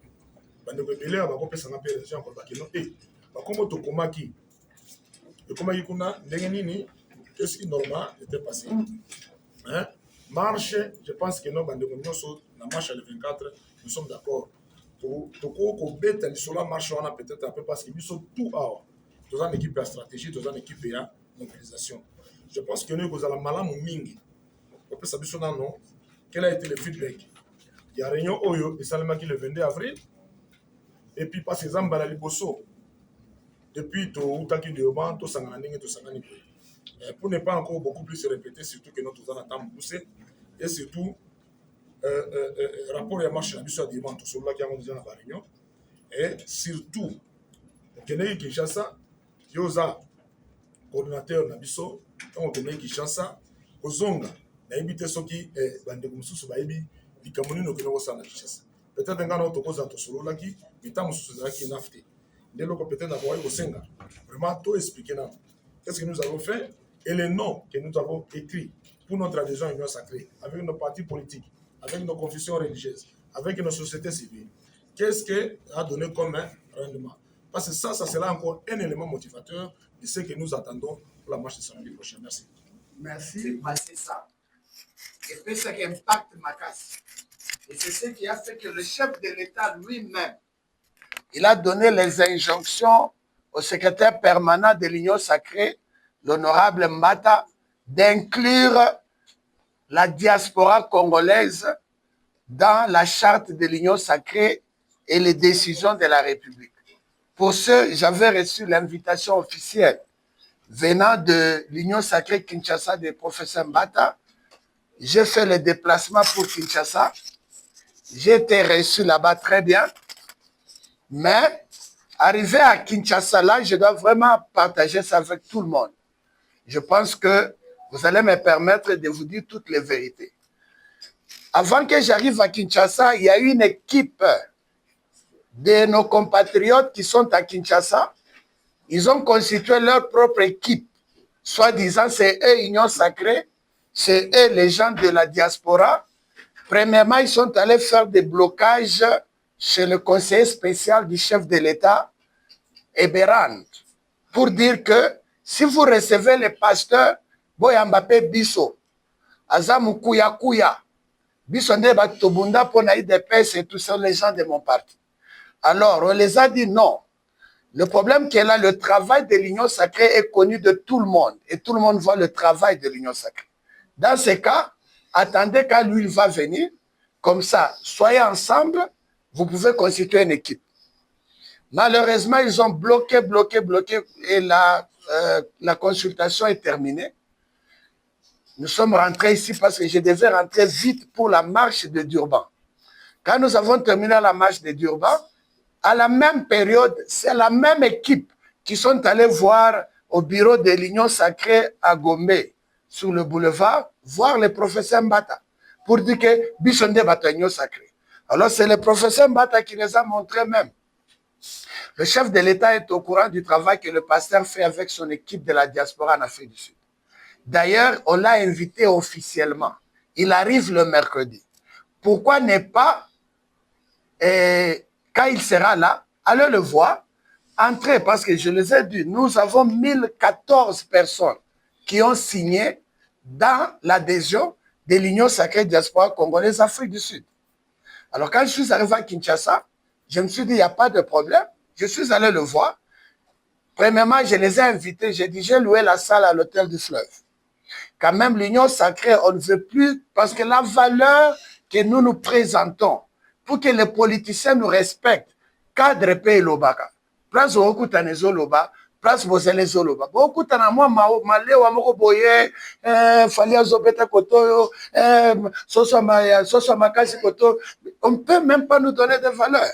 On a de rebelles, on va pas ça n'appelle les gens encore parce que non. Et comment tu comment qui? Et comment il kuna n'engeni qu'est-ce qui normal était passé? Hein? Marche, je pense que non, la marche le 24, nous sommes d'accord. Pour bête sur la marche, on a peut-être un peu parce que nous sommes tout à tous en équipe à stratégie, tous en équipe à mobilisation. Je pense que nous avons malin mingi. On peut savoir non. Quel a été le feedback? Il y a réunion Oyo et Salemaki le 22 avril. Et puis parce que Zambala Liboso, depuis tout Taki de Oban, tout Sanganing et tout Sangani. Pour ne pas encore beaucoup plus se répéter, surtout que notre temps a poussé, et surtout, rapport à la marche à Bissau à Diman, tout cela qui a déjà dans la réunion, et surtout, Kenei Kinshasa, Yosa, coordinateur de Bissau, on Kenei Kinshasa, kozonga nayebi te soki bandeko mosusu bayebi likambo nini okende kosala na Kinshasa. Peut-être nga na tokozala tosololaki mita mosusu ezalaki naf te nde eloko peut-être nakoki kosenga vraiment to expliquer nano qu'est-ce que nous avons fait et les noms que nous avons écrits pour notre adhésion à l'Union sacrée avec nos partis politiques, avec nos confessions religieuses, avec nos sociétés civiles. Qu'est-ce que a donné comme un rendement? Parce que ça sera encore un élément motivateur de ce que nous attendons pour la marche de samedi prochain. Merci. Merci, c'est ça. Et puis ça qui impacte ma casse. Et c'est ce qui a fait que le chef de l'État lui-même, il a donné les injonctions au secrétaire permanent de l'Union sacrée, l'honorable Mbata, d'inclure la diaspora congolaise dans la charte de l'Union sacrée et les décisions de la République. Pour ce, j'avais reçu l'invitation officielle venant de l'Union sacrée Kinshasa du professeur Mbata. J'ai fait le déplacement pour Kinshasa. J'ai été reçu là-bas très bien. Mais, arrivé à Kinshasa, là, je dois vraiment partager ça avec tout le monde. Je pense que vous allez me permettre de vous dire toutes les vérités. Avant que j'arrive à Kinshasa, il y a eu une équipe de nos compatriotes qui sont à Kinshasa. Ils ont constitué leur propre équipe. Soi-disant, c'est eux, Union sacrée, c'est eux, les gens de la diaspora. Premièrement, ils sont allés faire des blocages chez le conseiller spécial du chef de l'État, Eberand, pour dire que si vous recevez les pasteurs, Boya Mbappé Bisso, Azamu Kouya Kouya, Bisso Ndeba Tobunda pour l'IDPS et tous ça, les gens de mon parti. Alors, on les a dit non. Le problème qui est là, le travail de l'Union sacrée est connu de tout le monde. Et tout le monde voit le travail de l'Union sacrée. Dans ces cas, attendez quand lui il va venir. Comme ça, soyez ensemble, vous pouvez constituer une équipe. Malheureusement, ils ont bloqué et la consultation est terminée. Nous sommes rentrés ici parce que je devais rentrer vite pour la marche de Durban. Quand nous avons terminé la marche de Durban, à la même période, c'est la même équipe qui sont allés voir au bureau de l'Union sacrée à Gombe, sur le boulevard, voir le professeur Mbata, pour dire que Bishonde Bata Union sacrée. Alors c'est le professeur Mbata qui les a montrés même. Le chef de l'État est au courant du travail que le pasteur fait avec son équipe de la diaspora en Afrique du Sud. D'ailleurs, on l'a invité officiellement. Il arrive le mercredi. Pourquoi ne pas, quand il sera là, allez le voir, entrez, parce que je les ai dit, nous avons 1014 personnes qui ont signé dans l'adhésion de l'Union sacrée diaspora congolaise Afrique du Sud. Alors quand je suis arrivé à Kinshasa, je me suis dit, il n'y a pas de problème. Je suis allé le voir. Premièrement, je les ai invités. J'ai dit, j'ai loué la salle à l'hôtel du Fleuve. Quand même, l'Union sacrée, on ne veut plus, parce que la valeur que nous nous présentons, pour que les politiciens nous respectent, cadre paye l'obaka. Place au Okutanezo loba, place Bozelezo loba. Okutana moi malewa moko boye, falia zobeta koto, soso makasi koto. On ne peut même pas nous donner de valeur.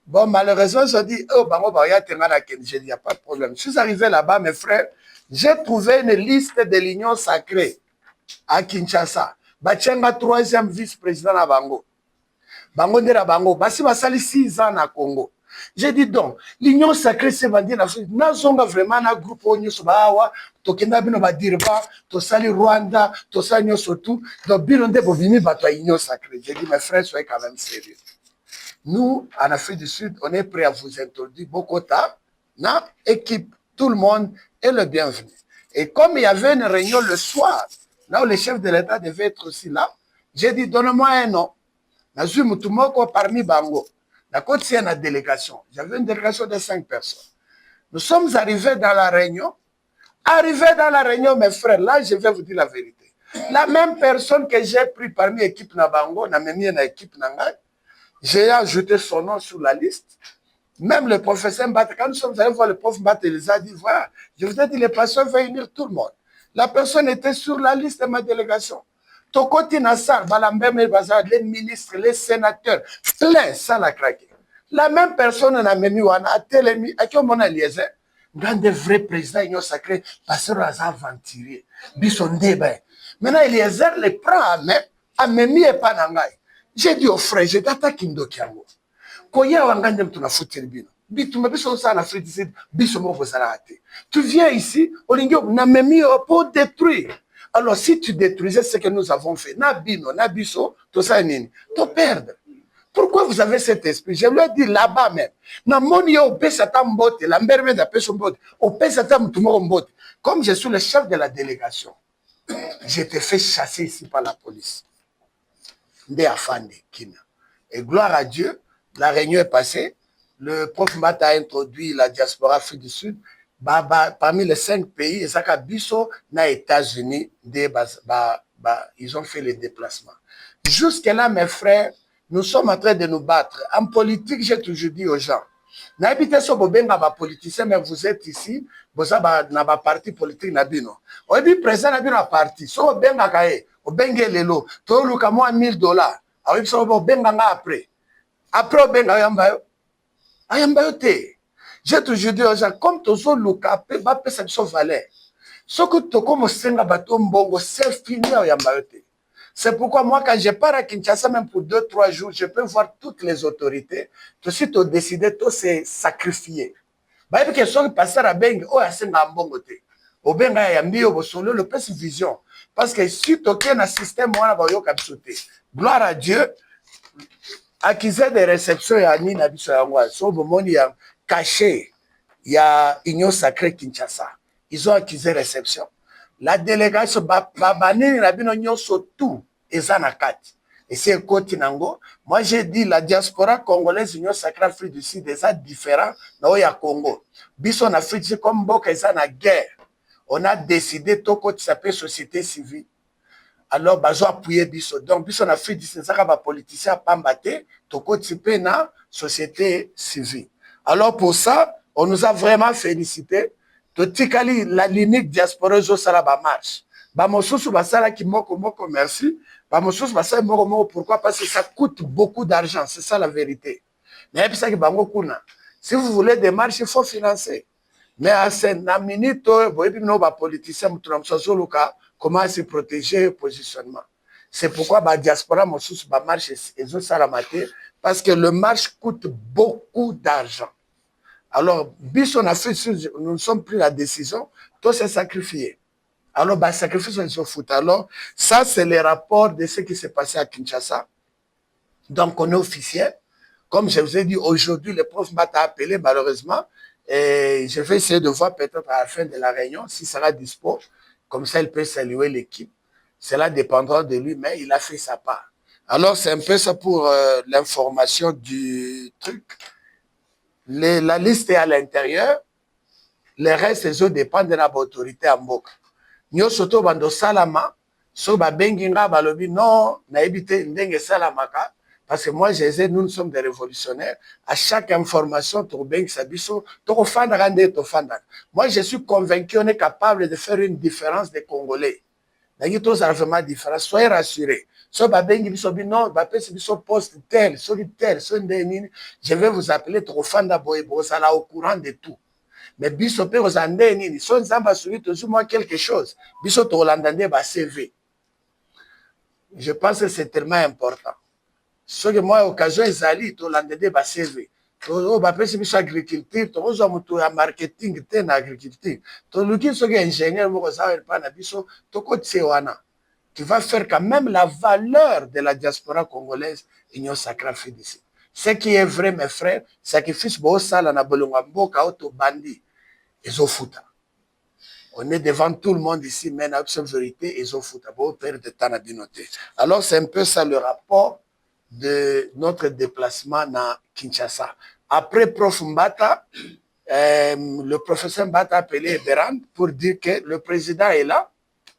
Bon, malheureusement, je dis, oh, il n'y a pas de problème. Je suis arrivé là-bas, mes frères, j'ai trouvé une liste de l'Union sacrée à Kinshasa. Bachenga, 3e vice-président à Bango. Bango de la Bango. Basi basali 6 ans à Congo. J'ai dit donc, l'Union sacrée s'est vendue en Afrique. Nous sommes vraiment un groupe où nous sommes Tokenda bino badirba, Tosali Rwanda, Tosali Nyosotu. Donc, Bilonde Bovimi batwa l'Union sacrée. J'ai dit, mes frères, soyez quand même sérieux. Nous, en Afrique du Sud, on est prêt à vous introduire Bokota, na équipe, tout le monde est le bienvenu. Et comme il y avait une réunion le soir, là où le chef de l'État devait être aussi là, j'ai dit, donne-moi un nom. Nazu Mutumoko parmi Bango. D'accord, c'est une délégation. J'avais une délégation de 5 personnes. Nous sommes arrivés dans la réunion. Arrivés dans la réunion, mes frères, là, je vais vous dire la vérité. La même personne que j'ai pris parmi l'équipe Nabango, n'a même mis une équipe Nangai, j'ai ajouté son nom sur la liste. Même le professeur Mbata, quand nous sommes allés voir le prof Mbata, il les a dit, voilà, je vous ai dit, les pasteurs vont unir tout le monde. La personne était sur la liste de ma délégation. Tokoti Nassar, Balambeme Bazar, les ministres, les sénateurs, plein, ça l'a craqué. La même personne en a même eu, à Télémi, à qui on a liaison, dans des vrais présidents, ils ont sacré, pasteur Azar Venturier, Bissondé, Maintenant, Eliezer les prend à main, à Memi et Panangai. J'ai dit au frère, j'ai attaqué Ndokiango. Koya wangandem tuna futir bino. Bituma biso sa na Afrique du Sud, biso mo fosarate. Tu viens ici, Olingio na Memi pour détruire. Alors si tu détruisais ce que nous avons fait, na bino, na biso, tout ça nini, tu perdre. Pourquoi vous avez cet esprit? Je lui ai dit là-bas même. Comme je suis le chef de la délégation, j'étais fait chasser ici par la police. Et gloire à Dieu, la réunion est passée. Le prof Mata a introduit la diaspora Afrique du Sud. Parmi les 5 pays, na États-Unis, ils ont fait les déplacements. Jusque-là, mes frères, nous sommes en train de nous battre. En politique, j'ai toujours dit aux gens, n'habitez pas les politiciens, mais vous êtes ici, vous avez un parti politique. Vous avez président d'un parti, si vous avez $1,000, vous avez $1,000. Après, vous avez j'ai toujours dit aux gens, comme tu as luka, tu as fait valeur. Ce que tu as comme c'est fini. C'est pourquoi moi, quand je pars à Kinshasa, même pour 2-3 jours, je peux voir toutes les autorités. Tout de suite, tu as décidé de se sacrifier. Parce que ce qui passe à Bengue, le plus vision. Parce que si tu as un système, gloire à Dieu, accusé de réception, il y a Nina Bissouangwa, caché, il y a Union Sacrée Kinshasa. Ils ont accusé réception. La délégation, tout, et c'est Kotinango. Moi, j'ai dit la diaspora congolaise, Union Sacrée Afrique du Sud, c'est différent de Congo. Bison Afrique, c'est comme Boka, c'est la guerre. On a décidé, tout ce qui s'appelle société civile. Alors, bazo appuyer biso. Donc, biso en Afrique, c'est ça va politicien pambaté, toko typé na société civile. Alors, pour ça, on nous a vraiment félicité. Totikali, la limite diaspora, ça la marche. Bamosusu basala qui moko merci. Bamosusu basala moko pourquoi? Parce que ça coûte beaucoup d'argent. C'est ça la vérité. Mais ça qui bango kuna. Si vous voulez des marches, il faut financer. Mais à cette minute, vous voyez, nos politiciens, comment se protéger, positionnement. C'est pourquoi la diaspora marche et parce que le marche coûte beaucoup d'argent. Alors, on a fait, nous sommes pris la décision, tout s'est sacrifié. Alors, sacrifice, on se fout. Alors, ça, c'est le rapport de ce qui s'est passé à Kinshasa. Donc, on est officiel. Comme je vous ai dit, aujourd'hui, le prof m'a appelé, malheureusement. Et je vais essayer de voir peut-être à la fin de la réunion s'il sera dispo. Comme ça, il peut saluer l'équipe. Cela dépendra de lui, mais il a fait sa part. Alors, c'est un peu ça pour l'information du truc. La liste est à l'intérieur. Les restes, les autres dépendent de l'autorité en Boka. Nous sommes bando salama. So ba benginga balobi non, na ebité ndenge salamaka. Parce que moi, nous sommes des révolutionnaires. À chaque information, moi, je suis convaincu qu'on est capable de faire une différence des Congolais. Soyez rassurés. Je vais vous appeler au courant de tout. Mais biso pe ozande nini so nzamba suri toujours quelque chose. Biso to landande ba CV. Je pense que c'est tellement important. Ce que moi, occasion, ils allaient, tout l'endetté, bah, CV. Tout, bah, c'est sur agriculture, tout, aux hommes, tout, marketing, tout, agriculture. Tout, le qui, ce qui est ingénieur, moi, ça, il pas, n'abisso, tout, côté, c'est wana. Qui va faire quand même la valeur de la diaspora congolaise, Union Sacrée d'ici. Ce qui est vrai, mes frères, sacrifice, bon, ça, la nabolongambo, kaoto, bandi, ils ont foutu. On est devant tout le monde ici, mais la vérité, ils ont foutu. Bon, perdre de temps à binoter. Alors, c'est un peu ça le rapport de notre déplacement à Kinshasa. Après Prof Mbata, le professeur Mbata a appelé Eberand pour dire que le président est là,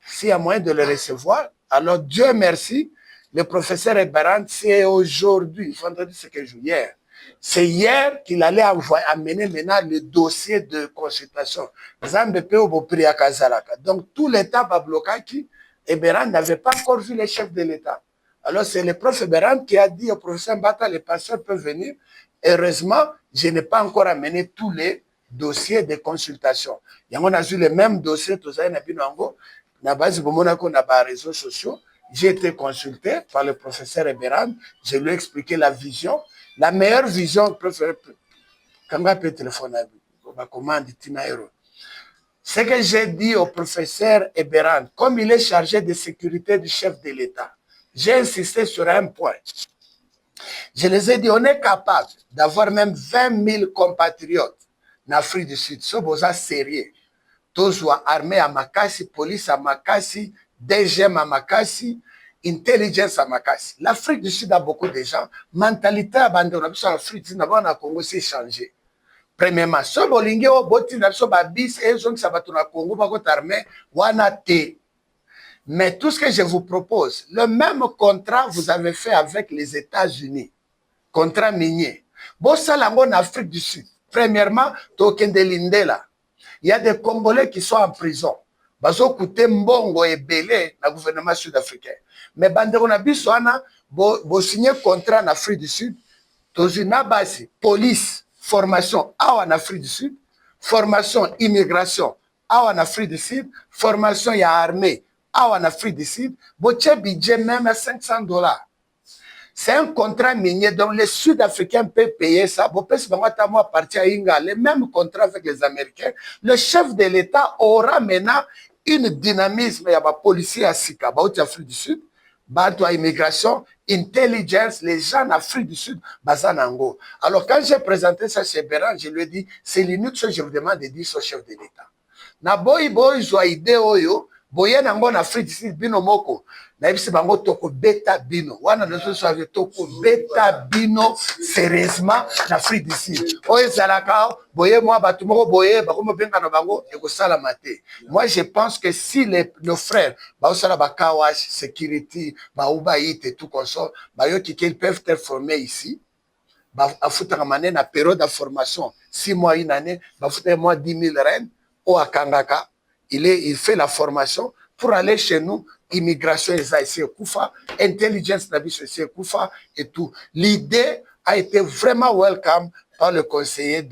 s'il y a moyen de le recevoir. Alors Dieu merci, le professeur Eberand, c'est aujourd'hui, vendredi c'est que hier. C'est hier qu'il allait amener maintenant le dossier de consultation. Donc tout l'État va bloquer qui Eberand n'avait pas encore vu les chefs de l'État. Alors, c'est le prof Beran qui a dit au professeur Mbata, les pasteurs peuvent venir. Heureusement, je n'ai pas encore amené tous les dossiers de consultation. Et on a vu les mêmes dossiers, tout ça, na base bomonako na ba réseaux sociaux. J'ai été consulté par le professeur Eberan. Je lui ai expliqué la vision, la meilleure vision. Quand on peut téléphoner, on commande Tinaero. Ce que j'ai dit au professeur Eberan, comme il est chargé de sécurité du chef de l'État, j'ai insisté sur un point. Je les ai dit, on est capable d'avoir même 20 000 compatriotes en Afrique du Sud. Ce besoin sérieux. Tous armés à Makassi, police à Makassi, DGM à Makassi, intelligence à Makassi. L'Afrique du Sud a beaucoup de gens. Mentalité abandonnée. L'Afrique du Sud, na Congo, c'est changé. Premièrement, ce bolingue au boti na so babis et zone sabato na Congo ba ko armé wana te. Mais tout ce que je vous propose, le même contrat vous avez fait avec les États-Unis, contrat minier. Bon salango en Afrique du Sud. Premièrement, token de Lindela. Il y a des Congolais qui sont en prison. Bazo coûté mbongo et belé na gouvernement sud-africain. Mais bandeko na biso ana bo signer contrat en Afrique du Sud. Tozina basi police formation en Afrique du Sud, formation immigration en Afrique du Sud, formation y a armée en Afrique du Sud, votre budget même à $500. C'est un contrat minier, donc les Sud-Africains peuvent payer ça. Le même contrat avec les Américains. Le chef de l'État aura maintenant une dynamisme. Il y a des policiers à Sika, en Afrique du Sud. Bateau immigration, intelligence, les gens en Afrique du Sud, Bazanango. Alors, quand j'ai présenté ça chez Béran, je lui ai dit, c'est l'inutile que je vous demande de dire au chef de l'État. Na boy zo idée oyo, boye nango en Afrique du Sud, bino moko. Na ibisi bango toko beta bino. Wana noso soave toko beta bino, sérieusement, en Afrique du Sud. Oye zalaka, boye moi, batumoko boye, bakomo benga na bango, eko salamate. Moi, je pense que si nos frères, baosala bakawash, security, baoubaït et tout comme ça, qu'ils peuvent être formés ici, afutaka mané na période de formation, 6 mois, une année, bafutaka moi 10 000 rennes, au Akangaka, il fait la formation pour aller chez nous, immigration, Koufa, intelligence, Koufa et tout. L'idée a été vraiment welcome par le conseiller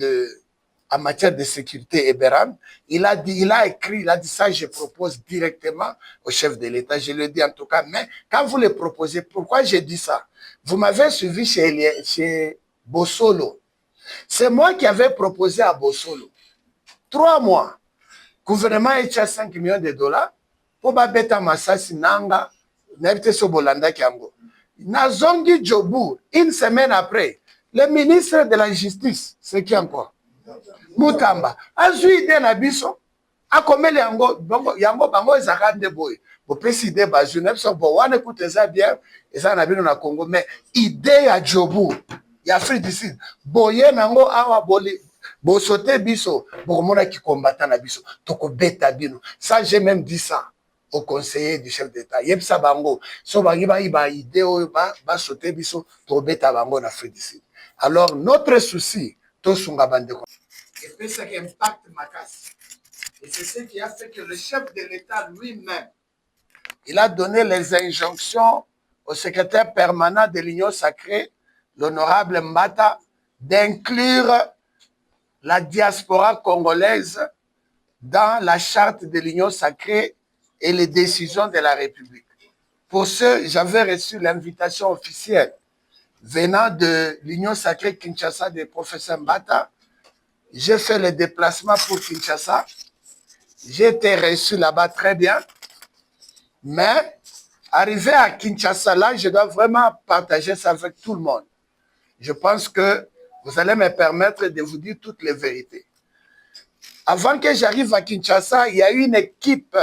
en matière de sécurité, Eberan. Il a écrit, il a dit ça, je propose directement au chef de l'État. Je le dis en tout cas, mais quand vous le proposez, pourquoi j'ai dit ça? Vous m'avez suivi chez Bossolo. C'est moi qui avais proposé à Bossolo. 3 mois. Gouvernement a 5 millions de dollars pour beta masasi nanga n'habite so bolanda kiango. Nazongi Djobour, une semaine après, le ministre de la Justice, c'est qui encore? Mutamba. A joué de la biso, a commis yango bango ezakande boy. Pour préciser, je ne sais pas, on écoute ça bien, et ça n'a pas na Congo, mais idée à Djobour, il y a Afrique du Sud, boye nango awa boli. Bon sauter biso, bon mona qui combattant na biso, toko beta bino. Ça j'ai même dit ça au conseiller du chef d'État. Yeb sa bango, so bangi ba idée ba sauter biso, toko beta bango na Afrique du Sud. Alors notre souci, to sunga bande ko. Et puis ça qui impacte Makassi. Et c'est ce qui a fait que le chef de l'État lui-même, il a donné les injonctions au secrétaire permanent de l'Union sacrée, l'honorable Mbata, d'inclure la diaspora congolaise dans la charte de l'Union sacrée et les décisions de la République. Pour ce, j'avais reçu l'invitation officielle venant de l'Union sacrée Kinshasa du professeur Mbata. J'ai fait le déplacement pour Kinshasa. J'ai été reçu là-bas très bien. Mais arrivé à Kinshasa, là, je dois vraiment partager ça avec tout le monde. Je pense que vous allez me permettre de vous dire toutes les vérités. Avant que j'arrive à Kinshasa, il y a une équipe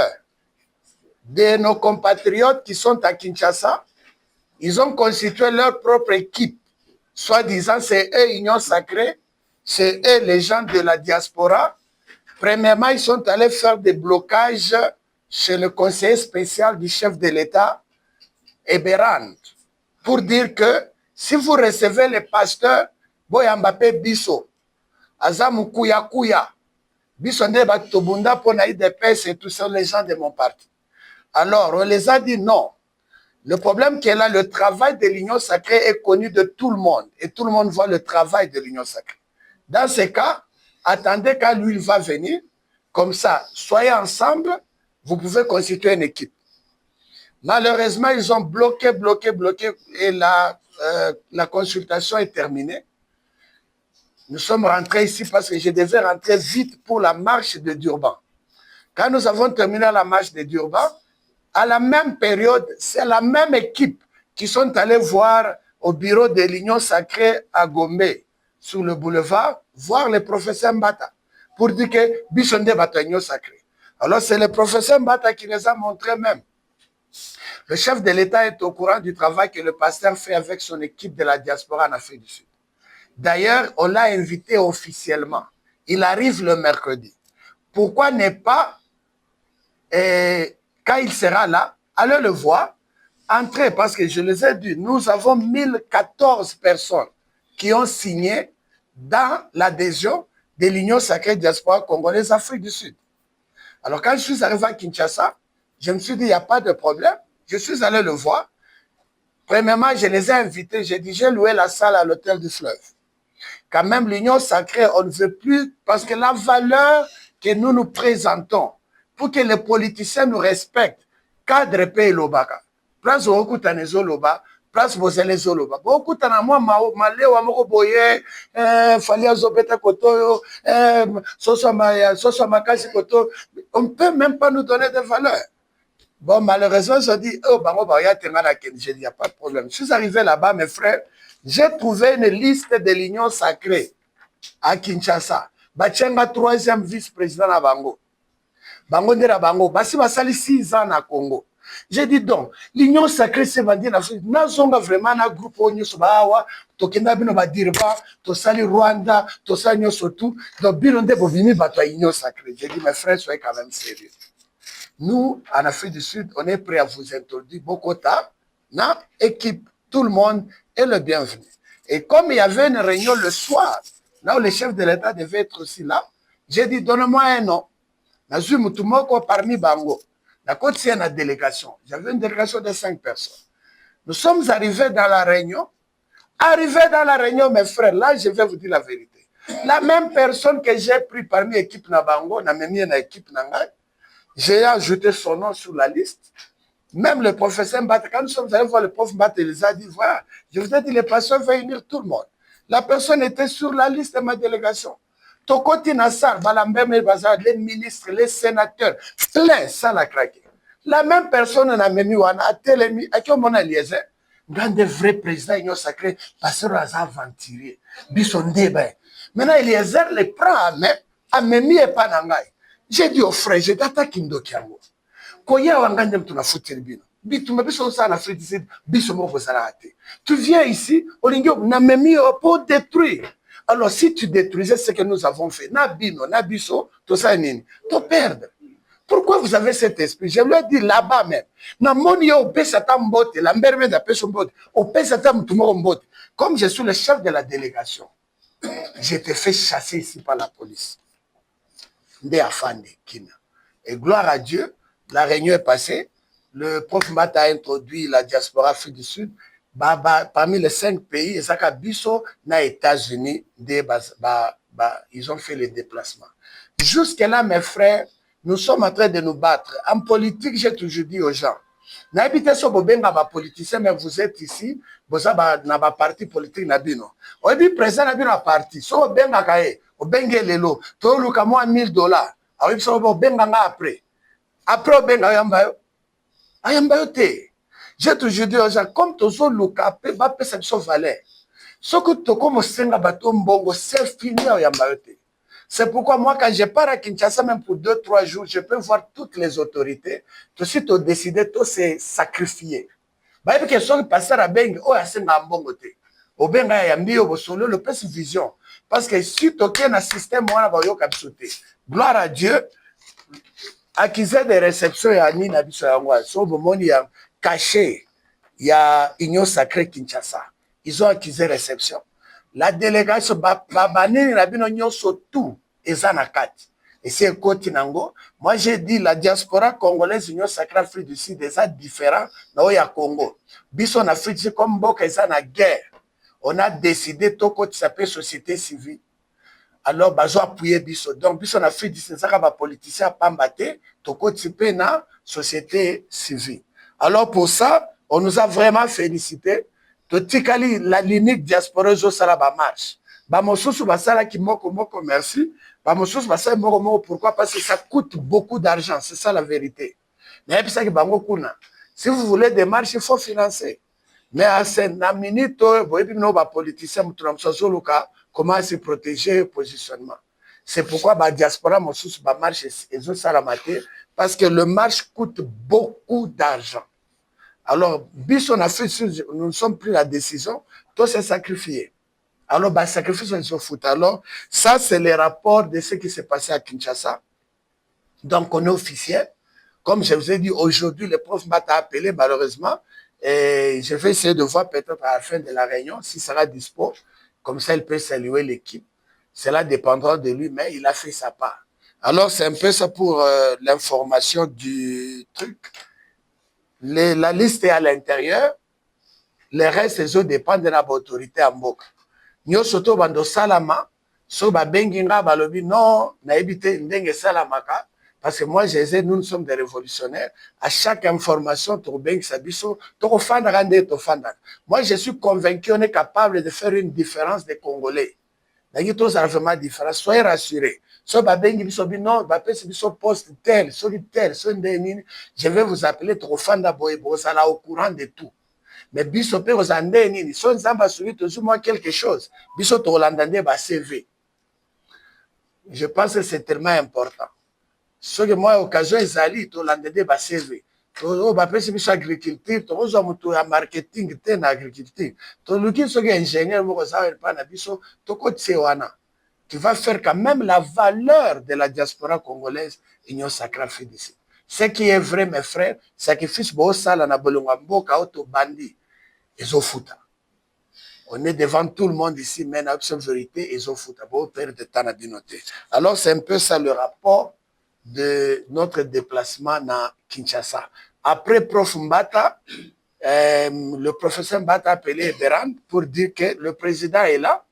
de nos compatriotes qui sont à Kinshasa. Ils ont constitué leur propre équipe. Soi-disant, c'est eux, Union Sacrée, c'est eux, les gens de la diaspora. Premièrement, ils sont allés faire des blocages chez le conseiller spécial du chef de l'État, Eberan, pour dire que si vous recevez les pasteurs, Boya Mbappé Biso, Azamu Kuya Kuya, Biso Ndeba Tobunda pour naïdepes et tout ça, les gens de mon parti. Alors, on les a dit non. Le problème qui est là, le travail de l'Union sacrée est connu de tout le monde. Et tout le monde voit le travail de l'Union sacrée. Dans ces cas, attendez quand lui il va venir. Comme ça, soyez ensemble. vous pouvez constituer une équipe. Malheureusement, ils ont bloqué, et la consultation est terminée. Nous sommes rentrés ici parce que je devais rentrer vite pour la marche de Durban. Quand nous avons terminé la marche de Durban, à la même période, c'est la même équipe qui sont allés voir au bureau de l'Union Sacrée à Gombe, sur le boulevard, voir le professeur Mbata, pour dire que Bissonde Bata Union Sacrée. Alors c'est le professeur Mbata qui les a montrés même. Le chef de l'État est au courant du travail que le pasteur fait avec son équipe de la diaspora en Afrique du Sud. D'ailleurs, on l'a invité officiellement. Il arrive le mercredi. Pourquoi ne pas, quand il sera là, allez le voir, entrer, parce que je les ai dit, nous avons 1014 personnes qui ont signé dans l'adhésion de l'Union Sacrée Diaspora Congolaise Afrique du Sud. Alors quand je suis arrivé à Kinshasa, je me suis dit, il n'y a pas de problème. Je suis allé le voir. Premièrement, je les ai invités. J'ai dit, j'ai loué la salle à l'hôtel du Fleuve. Quand même, l'Union Sacrée, on ne veut plus, parce que la valeur que nous nous présentons, pour que les politiciens nous respectent, cadre paye l'obaka. Place au Kutanezo loba, place Bozelezo loba. Beaucoup de moi, Maléo, Amoko Boye, Falia Zobeta Koto, Soso Makasi Koto, on ne peut même pas nous donner de valeur. Bon, malheureusement, je dis, oh, il n'y a pas de problème. Je suis arrivé là-bas, mes frères, j'ai trouvé une liste de l'Union Sacrée à Kinshasa. Bachenga, 3e vice-président à Bango. Bango Ndera Bango, Bassi Basali 6 ans à Congo. J'ai dit donc, l'Union Sacrée s'est vendue en Afrique. Nous avons vraiment un groupe où nous sommes, Tokenda Bino Badirba, Tosali Rwanda, Tosali Nyosotu, donc Bino Ndebo Vimi Bato Union Sacrée. J'ai dit, mes frères, soyez quand même sérieux. Nous, en Afrique du Sud, on est prêt à vous introduire Bokota, notre équipe, tout le monde est le bienvenu. Et comme il y avait une réunion le soir, là où le chef de l'État devait être aussi là, j'ai dit, donne-moi un nom. Nazu Mutumoko parmi Bango. D'accord, c'est une délégation. J'avais une délégation de 5 personnes. Nous sommes arrivés dans la réunion. Arrivés dans la réunion, mes frères, là, je vais vous dire la vérité. La même personne que j'ai pris parmi l'équipe Nabango, n'a même mis une équipe Nangai, j'ai ajouté son nom sur la liste. Même le professeur Mbata, quand nous sommes allés voir le prof Mbata, il les a dit, voilà, je vous ai dit, les pasteurs vont unir tout le monde. La personne était sur la liste de ma délégation. Tokoti Nassar, Balambem Bazar, les ministres, les sénateurs, plein, ça l'a craqué. La même personne n'a même eu à Télémi, à qui on a liaison, dans des vrais présidents Union Sacrée, pasteur Raza Aventurier, Bisson Débat. Maintenant, Eliezer les prend à Memi et Panangay. J'ai dit aux frères, j'ai attaqué Ndokiango. Koya Wangandem, tu n'as foutu le bino. Bitum, Bisson ça en Afrique du Sud, Bisson Mofosarate. Tu viens ici, Olingio, n'a même mis pour détruire. Alors, si tu détruisais ce que nous avons fait, Nabino, Nabiso, tout ça, tu perds. Pourquoi vous avez cet esprit? Je lui ai dit là-bas même. Comme je suis le chef de la délégation, j'ai été fait chasser ici par la police. Et gloire à Dieu, la réunion est passée. Le prof Mbata a introduit la diaspora Afrique du Sud. Parmi les 5 pays, Bisso, na États-Unis, ils ont fait les déplacements. Jusque-là, mes frères, nous sommes en train de nous battre. En politique, j'ai toujours dit aux gens, n'habitez sur Bobenga, politicien, mais vous êtes ici, vous avez un parti politique, Nabino. On dit, président Nabino a parti. So Bobenga Kaye, Bobenga Lelo, tout le cas, moi, $1000. Alors, il faut Bobenga après. Après, Bobenga Ayambayo. Ayambayo te. J'ai toujours dit aux gens, comme tu as Luka, tu as fait cette valeur. Ce que tu as comme Senga Batom Bongo, c'est fini à Yambayote. C'est pourquoi moi, quand je pars à Kinshasa, même pour 2-3 jours, je peux voir toutes les autorités. Tout de suite, tu as décidé de se sacrifier. Parce que ce qui passe à Bengue, oh, c'est un bon côté. Au Bengue, il y a mis au solo, le plus vision. Parce que si tu as un système, on va y sauter. Gloire à Dieu. Accusé de réception, il y a Nina Bissayangwa. Sauf au monde, il y a caché. Il y a Union Sacrée Kinshasa. Ils ont accusé réception. La délégation, tout, et c'est un côté nango. Moi, j'ai dit, la diaspora congolaise, Union Sacrée Afrique du Sud, c'est différent, là où il y a Congo. Bisson Afrique, c'est comme Boka, ils sont en guerre. On a décidé, tout côté s'appelle société civile. alors bazo appuyer biso. Donc biso na Afrique du Sud ça ba politicien pambate toko type na société civile. Alors pour ça, on nous a vraiment félicité. Totikali la limite diaspora zo sala ba marche. Ba mosusu basala ki moko merci. Ba mosusu basala moko pourquoi? Parce que ça coûte beaucoup d'argent, c'est ça la vérité. Mais puis ça ki bango kuna. Si vous voulez des marches, il faut financer. Mais à cette minute, vous voyez, nos politiciens, comment se protéger le positionnement. C'est pourquoi la diaspora marche et parce que le marche coûte beaucoup d'argent. Alors, bis on a fait, nous sommes pris la décision, tout s'est sacrifié. Alors, bah, sacrifice, on se fout. Alors, ça, c'est les rapports de ce qui s'est passé à Kinshasa. Donc, on est officiel. Comme je vous ai dit, aujourd'hui, le prof m'a appelé, malheureusement. Et je vais essayer de voir peut-être à la fin de la réunion s'il sera dispo. Comme ça, il peut saluer l'équipe. Cela dépendra de lui, mais il a fait sa part. Alors, c'est un peu ça pour l'information du truc. La liste est à l'intérieur. Le reste, les autres dépendent de l'autorité en bok. Nous, surtout, bando salama, so ba benginga balobi non, na ebite ndenge salamaka. Parce que moi, nous sommes des révolutionnaires. À chaque information, moi, je suis convaincu qu'on est capable de faire une différence des Congolais. Soyez rassurés. Je vais vous appeler au courant de tout. Mais bisope aux andeni, si on s'en va sur quelque chose, bisope au landandé va CV. Je pense que c'est tellement important. Ce que moi, occasion, ils allaient, tout l'endetté va servir. Tout va passer sur l'agriculture, tout va faire marketing, tout l'agriculture. Tout le qui est ingénieur, qui va faire quand même la valeur de la diaspora congolaise, union sacrée d'ici. Ce qui est vrai, mes frères, sacrifice beau sale na bolongambo kaoto bandi, ils ont foutu. On est devant tout le monde ici, mais la vérité, ils ont foutu. Beau perdre de temps à binoter. Alors, c'est un peu ça le rapport de notre déplacement à Kinshasa. Après Prof Mbata, le professeur Mbata a appelé Eberand pour dire que le président est là,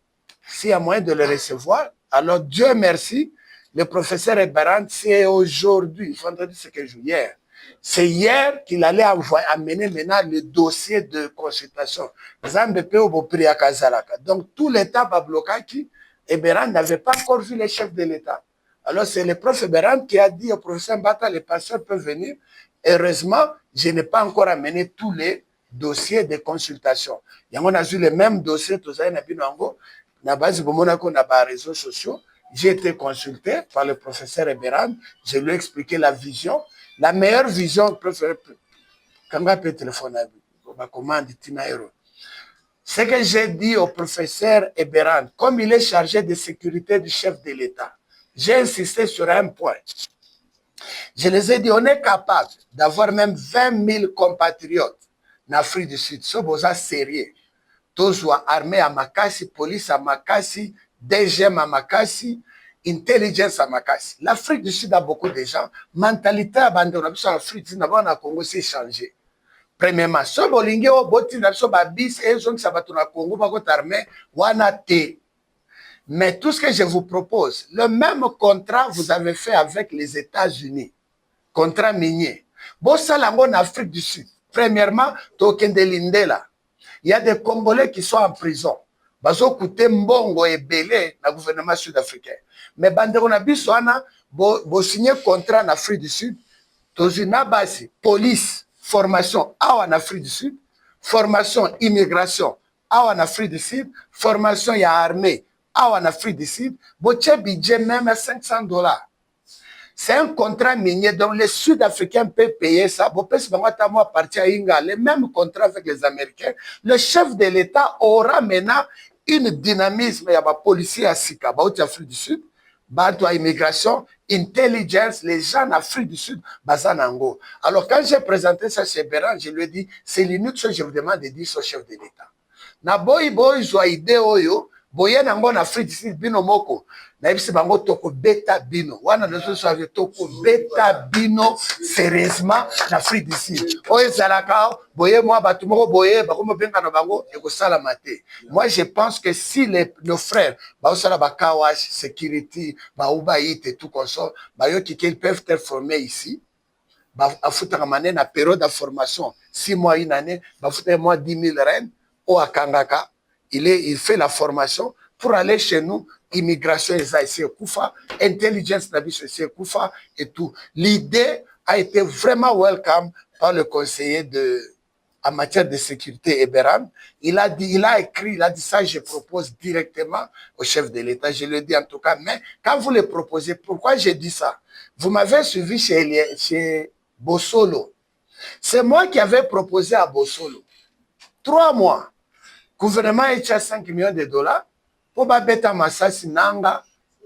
s'il y a moyen de le recevoir. Alors Dieu merci, le professeur Eberand, c'est aujourd'hui, vendredi c'est que hier. C'est hier qu'il allait amener maintenant le dossier de consultation. Donc tout l'État va bloquer qui Eberand n'avait pas encore vu les chefs de l'État. Alors, c'est le prof Eberand qui a dit au professeur Mbata, les pasteurs peuvent venir. Heureusement, je n'ai pas encore amené tous les dossiers de consultation. On a eu les mêmes dossiers, tout ça, na base de mon réseaux sociaux. J'ai été consulté par le professeur Eberand. Je lui ai expliqué la vision. La meilleure vision, quand on peut téléphoner, c'est que j'ai dit au professeur Eberand, comme il est chargé de sécurité du chef de l'État, j'ai insisté sur un point. Je les ai dit, on est capable d'avoir même 20 000 compatriotes en Afrique du Sud. Ce besoin sérieux. Tous armés à Makassi, police à Makassi, DGM à Makassi, intelligence à Makassi. L'Afrique du Sud a beaucoup de gens. Mentalité abandonnée. L'Afrique du Sud, on a Congo, c'est changé. Premièrement, ce bolingue au botin d'abso babis et zone sabatuna Congo, pas armé, wana te. Mais tout ce que je vous propose, le même contrat vous avez fait avec les États-Unis, contrat minier. Bon, ça, en Afrique du Sud. Premièrement, Tokendelindela. Il y a des Congolais qui sont en prison. Bazo coûté mbongo et belé dans le gouvernement sud-africain. Mais bandero na biso ana bo signé contrat en Afrique du Sud. Tozina basi police formation en Afrique du Sud, formation immigration en Afrique du Sud, formation ya armée en Afrique du Sud, votre budget même à $500. C'est un contrat minier, donc les Sud-Africains peuvent payer ça. Les mêmes contrats avec les Américains. Le chef de l'État aura maintenant une dynamisme. Il y a des policiers à Sika, en Afrique du Sud, immigration, intelligence, les gens en Afrique du Sud, Bazanango. Alors quand j'ai présenté ça chez Béran, je lui ai dit, c'est l'unique chose que je vous demande de dire au chef de l'État. Na boy, ils ont idée, boye nango na Afrique du Sud bino moko na yebisi bango toko beta bino wana nozo savez toko beta bino sérieusement na Afrique du Sud oyo ezalaka boye moi batu moko boye bakomo benga na bango ekosala mate. Moi je pense que si nos frères baosala bakawash security baouba it et tout comme ça bayoki qu'ils peuvent être formés ici afutaka manene na période de formation 6 mois une année bafutaka moi 10 000 rennes au akangaka il fait la formation pour aller chez nous. Immigration c'est Koufa, intelligence c'est Koufa et tout. L'idée a été vraiment welcome par le conseiller en matière de sécurité Eberam. Il a écrit, il a dit ça, je propose directement au chef de l'État. Je le dis en tout cas, mais quand vous le proposez, pourquoi j'ai dit ça? Vous m'avez suivi chez Bossolo. C'est moi qui avais proposé à Bossolo. 3 mois. Gouvernement a 5 millions de dollars pour beta masasi nanga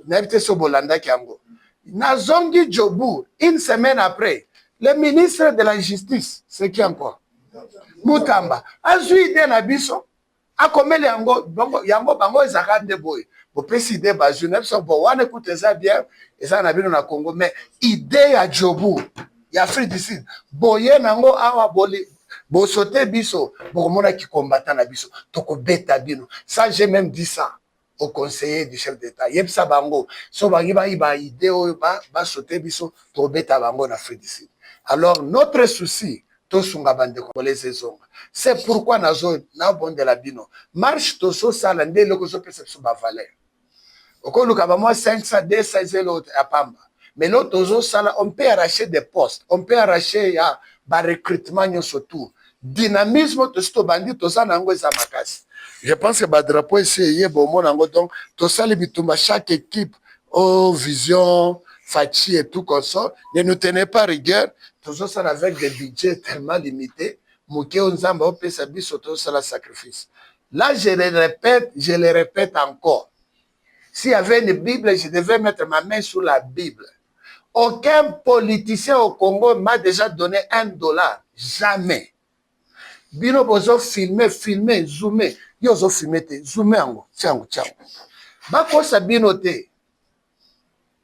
n'habite so bolanda kiango. Nazongi Jobu, une semaine après, le ministre de la Justice, c'est qui encore? Mutamba. A zui de na biso, a komele yango bango ezakande boy. Bo président bazu n'ebso bo wane écoute ça bien, et ça na bino na Congo, mais idée à Jobu, ya Afrique du Sud, boye nango awa boli. Bo sauter biso, bo mona qui combattant na biso, toko beta bino. Ça j'ai même dit ça au conseiller du chef d'État. Yeb sa bango, so bangi ba idée ba sauter biso, toko beta bango na Afrique du Sud. Alors notre souci, to sunga bande congolais zonga. C'est pourquoi na zone na bon de la bino. Marche to so sala nde loko so perception ba valeur. Okoluka ba moi 500 200 l'autre à Pamba. Mais l'autre zo sala on peut arracher des postes, on peut arracher ya ba recrutement surtout. Dynamisme to sto bandi to sa nango za makasi. Je pense que ba drapeau ici yé bon nango donc to sali bitumba chaque équipe au vision Fachi et tout comme ça ne nous tenez pas rigueur to ça avec des budgets tellement limités moké onzamba o pesa biso to ça la sacrifice. Là je le répète encore. S'il y avait une Bible, je devais mettre ma main sur la Bible. Aucun politicien au Congo m'a déjà donné $1. Jamais. Bino bozo filmer, zoomer. Yo zo filmer te, zoomer ango, tiango. Bako sa bino te.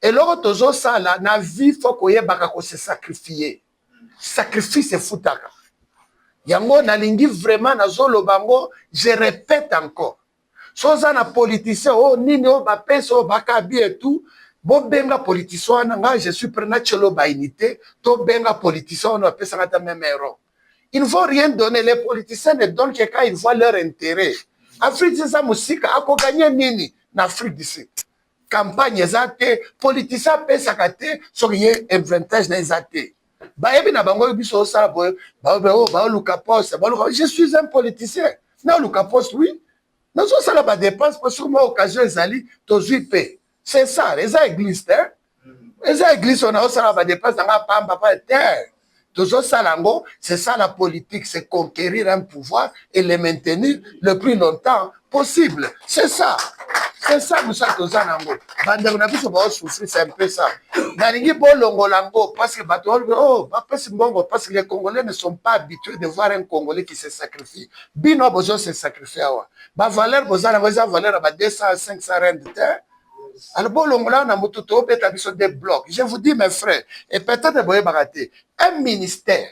Et loko tozo sala, na vie faut koye baka ko se sacrifier. Sacrifice futaka. Yango nalingi vraiment na zolo bango, je répète encore. Soza na politicien, oh nini oh ba peso baka bi et tout. Bon benga politicien nga je suis prêt na chelo ba unité, to benga politicien on appelle ça ta même erreur. Ils ne vont rien donner. Les politiciens ne donnent que quand ils voient leur intérêt. Afrique, c'est ça, musique. A gagné nini en Afrique du Sud. Campagne, ezate. Politiciens paient sa kate. Sur y a un avantage dans les athées. Je suis un politicien. Non, Lucas Post, oui. Nous sommes là, bah, dépense parce que moi, occasion, ils allaient, c'est ça, les églises, hein. Les églises, on a aussi là, dépense, on a pas terre. Toujours salango, c'est ça la politique, c'est conquérir un pouvoir et le maintenir le plus longtemps possible. C'est ça. C'est ça, Moussa Tozanango. Bandang na biso ba souffrir, c'est un peu ça. Nalingi bolongo lango parce que parce que les Congolais ne sont pas habitués de voir un Congolais qui se sacrifie. Bino bozo se sacrifie awa. Ba valeur bozana boza valeur ba 200 500 rand de terre. Alors, bon, on a des blocs. Je vous dis, mes frères, et peut-être vous avez un ministère.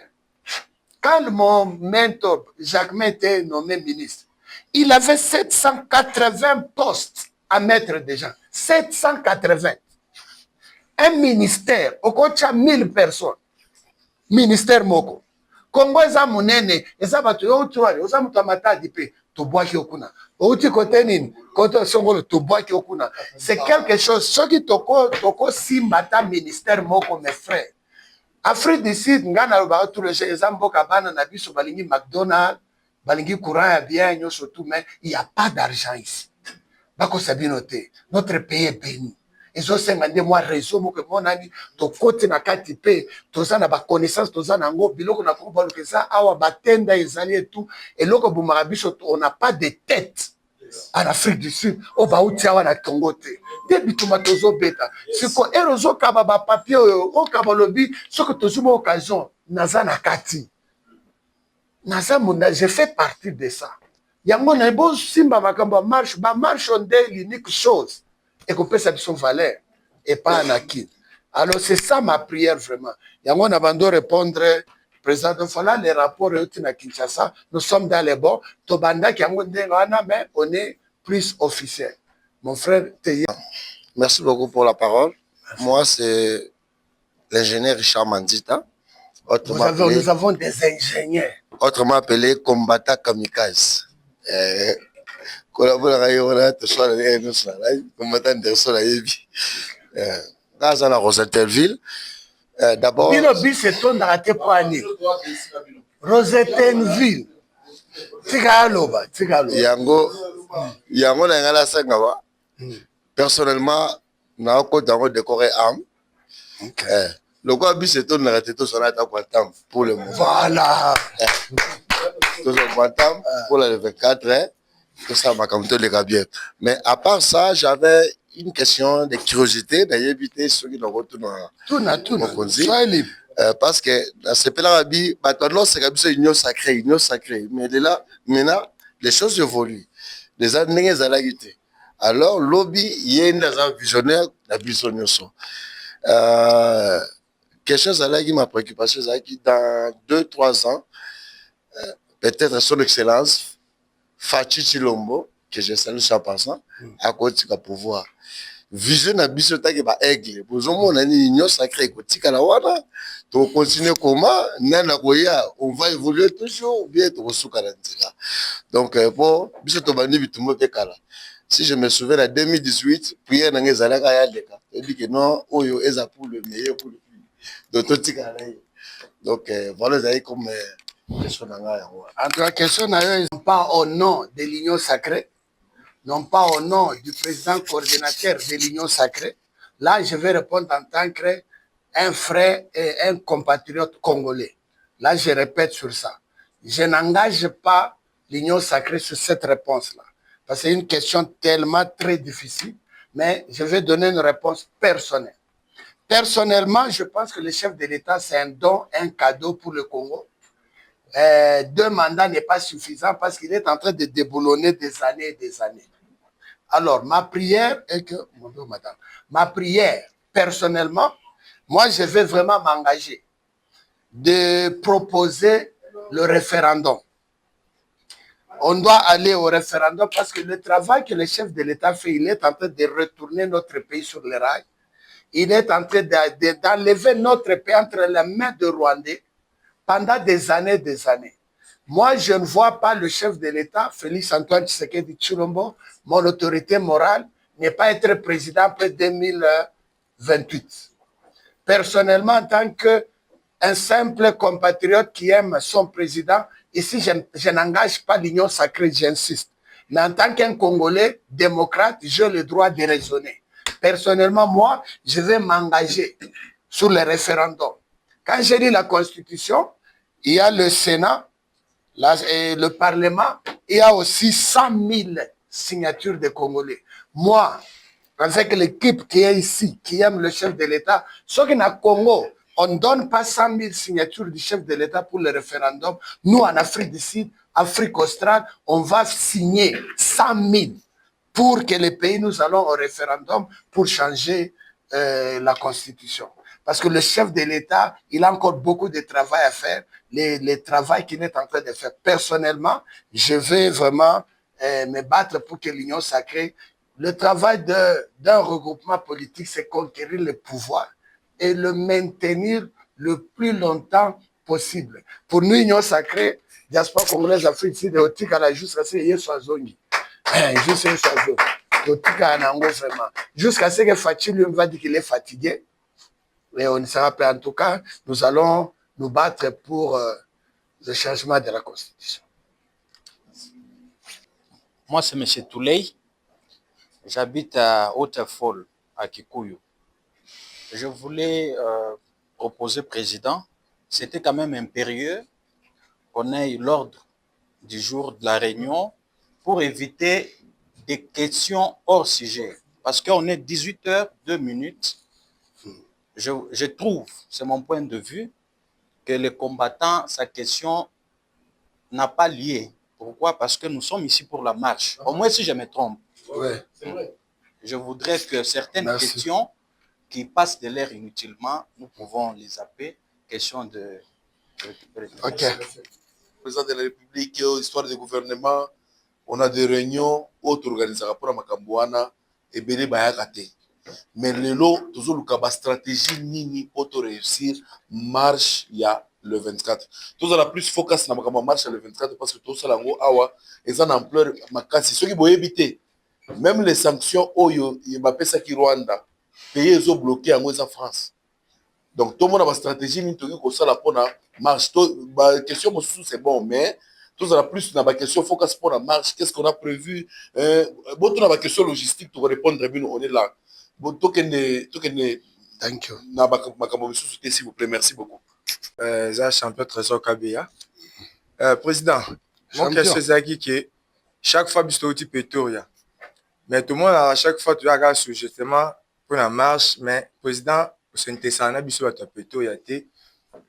Quand mon mentor, Jacques était nommé ministre, il avait 780 postes à mettre déjà. 780. Un ministère, au coach à 1000 personnes. Ministère Moko. Congo, eza munene, eza batu yo tuwali, oza mutamata dipe, to bois ki okuna. Outi kote nini, kote songolo, to bois ki okuna. C'est quelque chose, ce qui toko simbata ministère Moko, mes frères. Afrique du Sud, ngana ba tout le jeu, eza mboka bana na biso balingi McDonald's, balingi courant ya bien, nyo surtout, mais il n'y a pas d'argent ici. Bako sabinote, notre pays est béni. Ils ont 50 mois réseau que mon ami to côté na kati pe toza na ba connaissance toza na ngo biloko na komba que ça awa batenda ezali et tout et loko bumarabiso on n'a pas de tête en Afrique du Sud o ba uti awa na Congo te debi tomatozo beta siko erozo kaba ba papier o kaba lobi soko tozuma occasion naza na kati naza mona je fais partie de ça yango na ebo simba makambo marche ba marche on est l'unique chose et qu'on peut ça son valeur et pas anaki. Alors c'est ça ma prière vraiment. Yango na bando répondre président Fala les rapports na Kinshasa, nous sommes dans les bons to banda ki yango ndenga mais on est plus officiel. Mon frère Teye. Merci beaucoup pour la parole. Merci. Moi c'est l'ingénieur Richard Mandita. Nous avons des ingénieurs. Autrement appelé combattant kamikaze. Collaborateur combattant de Solayebi. Dans la Rosettenville. D'abord. Bino c'est ton raté pour aller. Rosettenville. Tigaloba. Yango na ngala sangawa. Personnellement, na ko dango décorer arme. Le quoi bis c'est ton raté tout sur la table pour le moment. Voilà. Tout ça pour le 24 tout ça m'a comme tout les gars bien. Mais à part ça, j'avais une question de curiosité d'ailleurs éviter ceux qui n'ont tout parce que dans ce pays là maintenant c'est une union sacrée mais là maintenant les choses évoluent les années zalagité alors lobby yé dans visionnaire la vision question zalagi ma préoccupation zalagi dans 2-3 ans peut-être son excellence Fachi Chilombo que je salue en passant à côté du pouvoir vision na biso taki ba aigle bozomo na ni union sacrée kotika la wana to continuer comment nana koya on va évoluer toujours bien to suka na nzela donc pour biso to bandi bitumbo pe kala si je me souviens en 2018 prière na ngezalaka ya leka et dit que non oyo eza pour le meilleur pour le plus donc to tika na donc voilà ça comme question na nga yango en tout cas question na yo pas au nom de l'union sacrée non pas au nom du président coordinateur de l'Union sacrée. Là, je vais répondre en tant qu'un frère et un compatriote congolais. Là, je répète sur ça. Je n'engage pas l'Union sacrée sur cette réponse-là. Parce que c'est une question tellement très difficile, mais je vais donner une réponse personnelle. Personnellement, je pense que le chef de l'État, c'est un don, un cadeau pour le Congo. 2 mandats n'est pas suffisant parce qu'il est en train de déboulonner des années et des années. Alors, ma prière est que, madame, ma prière, personnellement, moi, je vais vraiment m'engager de proposer le référendum. On doit aller au référendum parce que le travail que le chef de l'État fait, il est en train de retourner notre pays sur les rails. Il est en train d'enlever notre pays entre les mains de Rwandais pendant des années, des années. Moi, je ne vois pas le chef de l'État, Félix Antoine Tshisekedi Tshilombo, mon autorité morale, n'est pas être président après 2028. Personnellement, en tant qu'un simple compatriote qui aime son président, ici, je n'engage pas l'union sacrée, j'insiste. Mais en tant qu'un Congolais démocrate, j'ai le droit de raisonner. Personnellement, moi, je vais m'engager sur le référendum. Quand j'ai lu la Constitution, il y a le Sénat, le Parlement, il y a aussi 100 000 signatures de Congolais. Moi, avec l'équipe qui est ici, qui aime le chef de l'État, ceux qui n'ont Congo, on ne donne pas 100 000 signatures du chef de l'État pour le référendum. Nous, en Afrique du Sud, Afrique australe, on va signer 100 000 pour que les pays, nous allons au référendum pour changer la Constitution. Parce que le chef de l'État, il a encore beaucoup de travail à faire, le travail qu'il est en train de faire. Personnellement, je vais vraiment me battre pour que l'Union sacrée, le travail d'un regroupement politique, c'est conquérir le pouvoir et le maintenir le plus longtemps possible. Pour nous, l'Union sacrée, diaspora congolaise, Afrique, c'est de jusqu'à ce qu'il y ait Soazongi. Jusqu'à ce que Fatih lui va dire qu'il est fatigué. Et on ne sera pas. En tout cas, nous allons nous battre pour le changement de la Constitution. Moi, c'est M. Touley. J'habite à Haute-Folle, à Kikuyu. Je voulais proposer président. C'était quand même impérieux qu'on ait l'ordre du jour de la réunion pour éviter des questions hors sujet. Parce qu'on est 18h02. Je trouve, c'est mon point de vue, que le combattant, sa question n'a pas lieu Pourquoi? Parce que nous sommes ici pour la marche. Au moins, si je me trompe. Ouais. Je voudrais que certaines questions qui passent de l'air inutilement, nous pouvons les zapper. Question de... Ok. Président de la République, histoire de gouvernement, on a des réunions, autres organisateurs pour Makambouana et Bélé Bayakate. Mais le lot, toujours le stratégie nini pour réussir marche il y a le 24. Tout ça la plus focus na makamba marche le 24 parce que tout ça lango awa et ça ampleur makasi ceux qui vont éviter même les sanctions oyo Mbappé ça qui Rwanda pays ils ont bloqué en France. Donc tout le monde a une stratégie ni tout que ça la pour na marche ba question c'est bon mais tout ça la plus na ba question focus pour la marche qu'est-ce qu'on a prévu bon tout na ba question logistique pour répondre on est là. Bon, thank you. S'il vous plaît, merci beaucoup. Champion Trésor Kabia. Président, mon question c'est que chaque fois que tu Pretoria, mais tout le monde à chaque fois tu as justement pour la marche, mais président, c'est une tessana biso à Pretoria te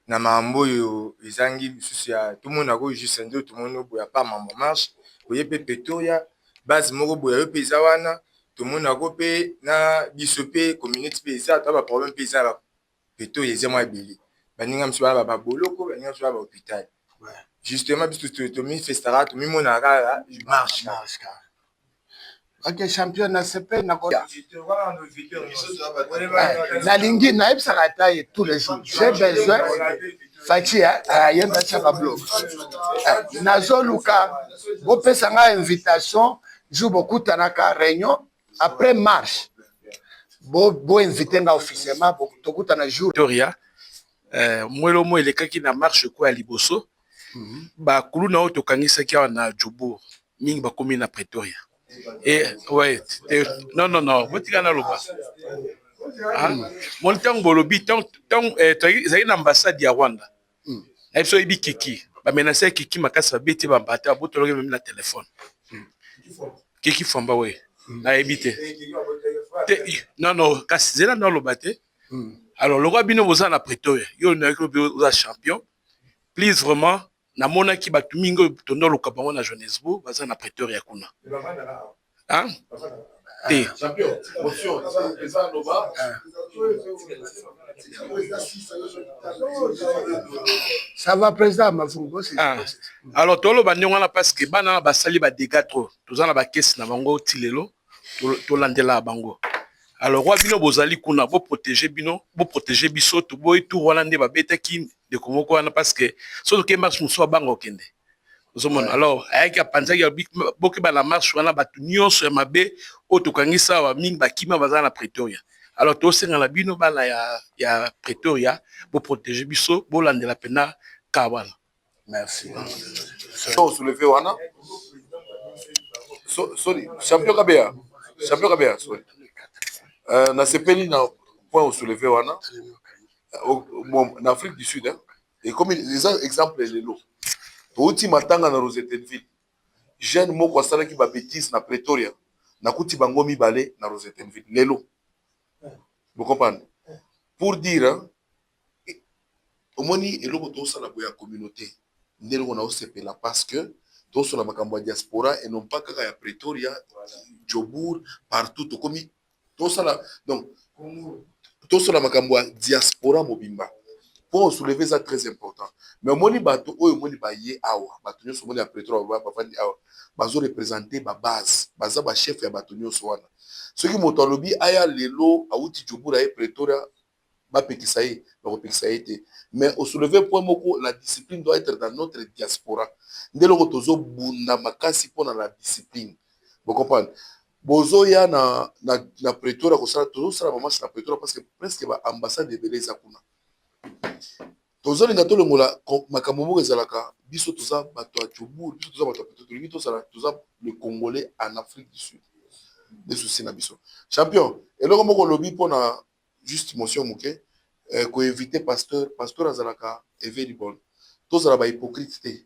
na mambo yo izangi susia tout le monde a go juste tout le monde boya pas mambo marche, boye pe Pretoria, base moko boya pe zawana. Tout le monde a coupé na bisopé communauté paysa tu as problème paysa plutôt les mois billy baningam soit ba boloko baningam soit ba hôpital justement biso to mi festara to mi monara marche. Ok, champion na CP na ko la lingi na ebsaka taille tous les jours. J'ai besoin Fachi yenda chaka blog. Nazo luka bo pesa nga invitation jour beaucoup tanaka réunion après marche. Bo invité nga officiellement pour tokuta na jour Pretoria mwelo mo elekaki na marche ko ya liboso ba kulu na oto kangisa ki na Jobour mingi ba komi na Pretoria et ouais non botika na loba mon temps bolobi tant zai na ambassade ya Rwanda na so ibi kiki ba menacer kiki makasa beti ba mbata botologe même na téléphone kiki famba we na ebité non kasi zela na loba te alors le roi bino boza na Pretoria yo na ko boza champion please vraiment na mona ki batu mingo tondo loka bango na Johannesburg baza na Pretoria kuna hein te champion motion président Loba ça va président Mafungo alors tolo ba ndonga na parce que bana basali ba dégâts trop toza na ba caisse na bango tilelo to landela bango. Alors roi bino bozali kuna bo protéger biso to boy tout Hollandais ba betaki de komoko wana parce que surtout que marche muso bango kende. Ozomona alors ayaki apanza ya boki ba la marche wana batu nyonso ya mabe o to kangisa wa mingi bakima baza na Pretoria. Alors to senga la bino bana ya Pretoria bo protéger biso bo landela pena kabala. Merci. Soulevé wana. Sorry, champion Kabea, sorry. Na sepeli na point au soulevé wana en Afrique du Sud et comme les exemples les lots touti matanga na Rosettenville jeune moko asala ki ba bêtise na Pretoria na kuti bango mibale na Rosettenville lelo vous comprenez pour dire omoni eloko to sala boya communauté ndelo na osepela parce que tous sur la makambo diaspora et non pas kaka ya Pretoria, Jobour, partout to komi tous ça donc tous sur la makambo diaspora mobimba pour soulever ça très important mais moni bato oyo moni ba ye awa bato nyo so moni ya Pretoria ba fandi awa bazo représenter ba base baza ba chef ya bato nyo so wana ceux qui moto lobi aya lelo auti Jobour ya Pretoria ba pekisaye ba pekisaye te mais au soulever point moko la discipline doit être dans notre diaspora ndelo tozo bunda makasi pona la discipline vous comprenez bozo ya na Pretoria ko sala tozo sala match na Pretoria parce que presque ba ambassade de beleza kuna tozo linga to lengola makambo moko ezalaka biso toza bato ya Jobour biso toza bato ya Pretoria lingi toza le Congolais en Afrique du Sud des soucis na biso champion eloko moko lobi pona juste motion moke ko éviter pasteur azalaka available tozala ba hypocrite te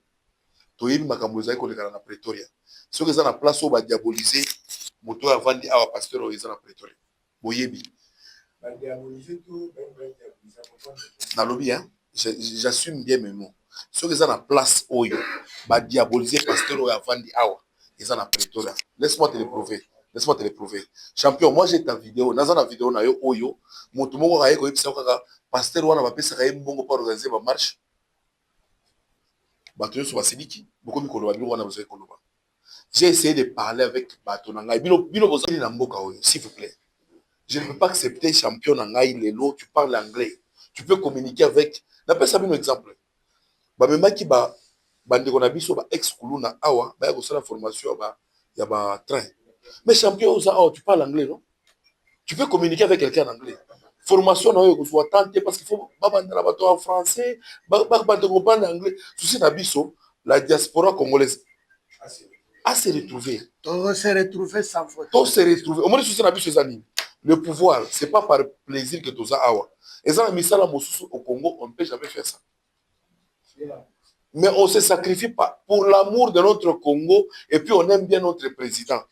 toyebi makambo ezali kolekana na Pretoria soki eza na place oyo badiabolize moto oyo avandi awa pasteur oyo eza na Pretoria boyebi nalobi j'assume bien mes mots ceux qui sont en place oyo ba diaboliser pasteur oyo avandi awa ils sont en Pretoria. Laisse-moi te le prouver. Laisse-moi te le prouver. Champion, moi j'ai ta vidéo. Dans la vidéo na yo oyo, moto moko ka yeko yebisa kaka pasteur wana ba pesa ka mbongo pour organiser ba marche. Bato so basiliki, beaucoup mi koloba bilo wana besoin koloba. J'ai essayé de parler avec bato na ngai. Bilo bozali na mboka oyo, s'il vous plaît. Je ne peux pas accepter champion na ngai lelo, tu parles anglais. Tu peux communiquer avec. N'appelle ça un exemple. Ba memaki ba bandeko na biso ba ex kuluna awa, ba ko sala formation ba ya ba train. Mais champion, tu parles anglais, non? Tu peux communiquer avec quelqu'un en anglais. Formation, non, soit tenter parce qu'il faut en français, comprendre l'anglais. Souci d'Abisso, la diaspora congolaise a se retrouver. On se retrouver sans faute. On se retrouver. Au moins, souci d'Abisso, le pouvoir, ce n'est pas par plaisir que tu as awa. Et ça, au Congo, on ne peut jamais faire ça. Mais on se sacrifie pas pour l'amour de notre Congo et puis on aime bien notre président.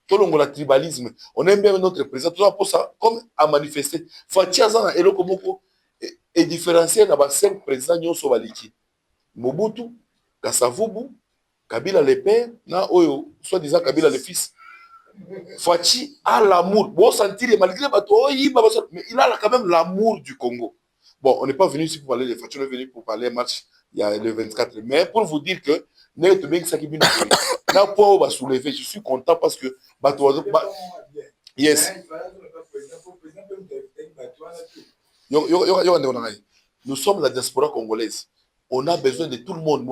Tout le monde tribalisme, on aime bien notre président. Tout ça pour ça, comme à manifester. Fatiazana et le Komoko est différencié dans les 5 présidents qui sont valiki. Mobutu, Kasavubu, Kabila le père, soit-disant Kabila le fils. Fati a l'amour. Bon, sentir malgré mais il a quand même l'amour du Congo. Bon, on n'est pas venu ici pour parler de Fati, on est venu pour parler match. Il y a le 24. Mais pour vous dire que je suis content parce que yes. Nous sommes la diaspora congolaise. On a besoin de tout le monde.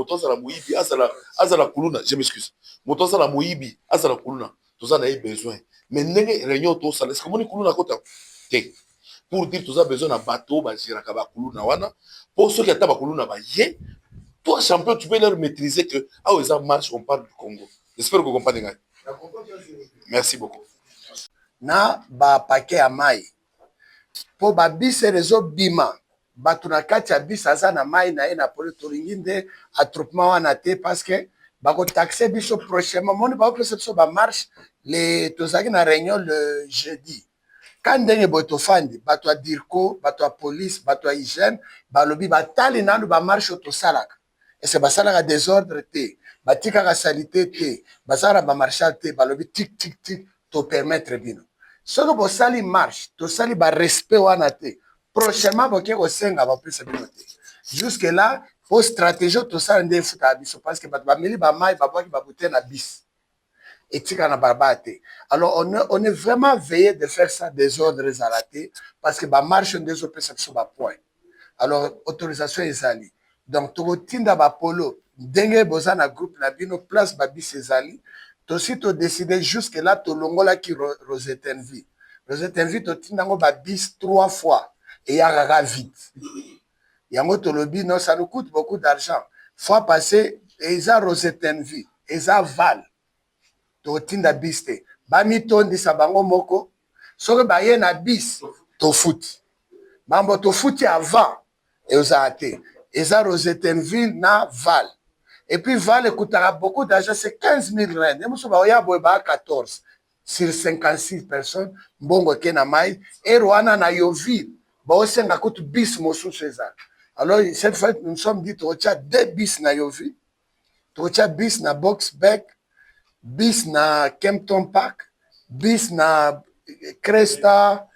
Je m'excuse. Tout ça a besoin. Mais réunion tout ça. Est-ce que mon kuluna kota? Pour dire tout ça besoin d'un bateau, pour ceux qui attendent kuluna toi, champion, tu peux leur maîtriser que ah où ça marche, on parle du Congo. J'espère que vous comprenez. Merci beaucoup. Na ba paquet à mai. Pour ba bis réseau bima. Batuna kati ya bis aza na mai na ena pole toringinde attroupement wana te parce que ba ko taxer biso prochainement. Mon ba ko biso ba marche les tozaki na réunion le jeudi. Quand ndenge boto fandi bato a dirko, bato a police, bato a hygiène, ba lobi ba tali na ba marche to salaka. Et c'est basala désordre te, batika ka salité te, basala ba marchal te, balobi tic tic tic to permettre bino. Soko bo sali marche, to sali ba respect wana te. Prochainement boke ko senga ba pesa bino te. Jusque là, pour stratégie to sali ndé futa biso parce que ba meli ba mai ba boki ba bouteille na bis. Et tika na barbate. Alors on est vraiment veillé de faire ça désordre zalaté parce que ba marche ndé zo pesa biso ba point. Alors autorisation ezali. Donc, tu as ba polo, dengue bozana groupe na bino place babi sezali, to si to décidé jusque là to longola ki Rosette Envie. Rosette Envie to tindango ba bis 3 fois et ya gaga vite. Yango to lobi non ça nous coûte beaucoup d'argent. Fois passé eza Rosette Envie, eza Val. To tinda biste. Ba mi tondi sa bango moko, soke ba ye na bis to foot. Mambo to foot avant et ozate. Eza Rosettenville na Val. Et puis Val écoutera beaucoup d'argent, c'est 15 000 rand. Et nous sommes à 14 sur 56 personnes. Mbongo kena mai. Et Rwanda na Yoville. Bah aussi on a coûté bis mosu César. Alors cette fois nous sommes dit tu as 2 bis na Yoville, tu as bis na Boxbeck, bis na Kempton Park, bis na Cresta,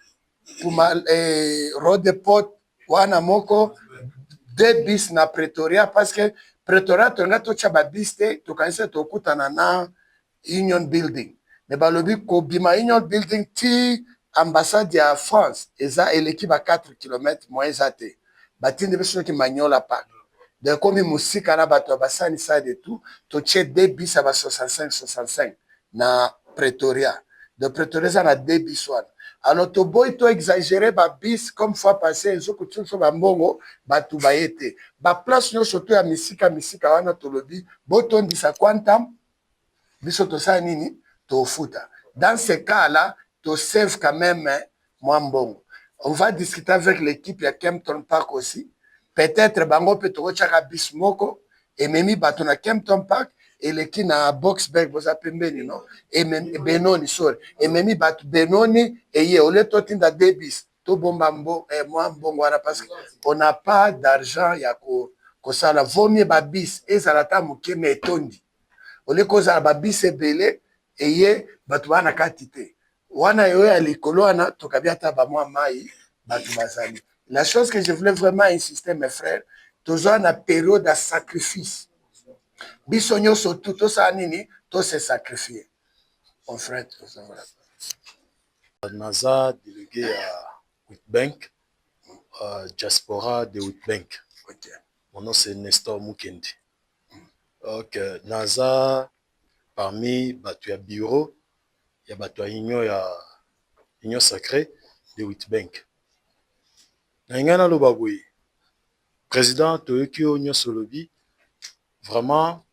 Rodeport, wana moko. 2 bis na Pretoria parce que Pretoria tonga to chaba biste to kanisa to kutana na Union Building. Mais balobi ko bima Union Building ti ambassade ya France eza eleki ba 4 km moins ezate. Batinde biso ki manyola pa. De comme musika na bato basani side et tout to che 2 bis ba 65 na Pretoria. De Pretoria na 2 bis wana. Alors, to boy to exagéré ba bis comme fois passé zo kutu so ba mbongo ba tu ba yete ba place no soto ya misika wana to lobi botondi sa quantum biso to sa nini to futa. Dans ce cas là to save quand même moi mbongo. On va discuter avec l'équipe ya Kempton Park aussi. Peut-être bango pe to chaka bis moko et memi bato na Kempton Park et les qui na Boxberg boza pembeni non et Benoni sorry et memi bat Benoni et ye ole totinda debis to bomba mbo moi mbongo wana parce qu'on n'a pas d'argent ya ko kosala vomi babis ezala ta moke me etondi ole kozala babis ebele eye bato bana kati te wana yo ya likolo wana tokabi ata bamwa mai bato bazali. La chose que je voulais vraiment insister mes frères toza na période ya sacrifice biso nyonso tu tosala nini tose sacrifier mon frère voilà. Naza délégué à Witbank, diaspora de Witbank. Okay. Mon nom c'est Nestor Mukendi. Donc, Naza, parmi Batuya Bureau, il y a Batuya Union Sacrée de Witbank. N'ingana Lobaboui, président Toyokio Union Solobi, vraiment,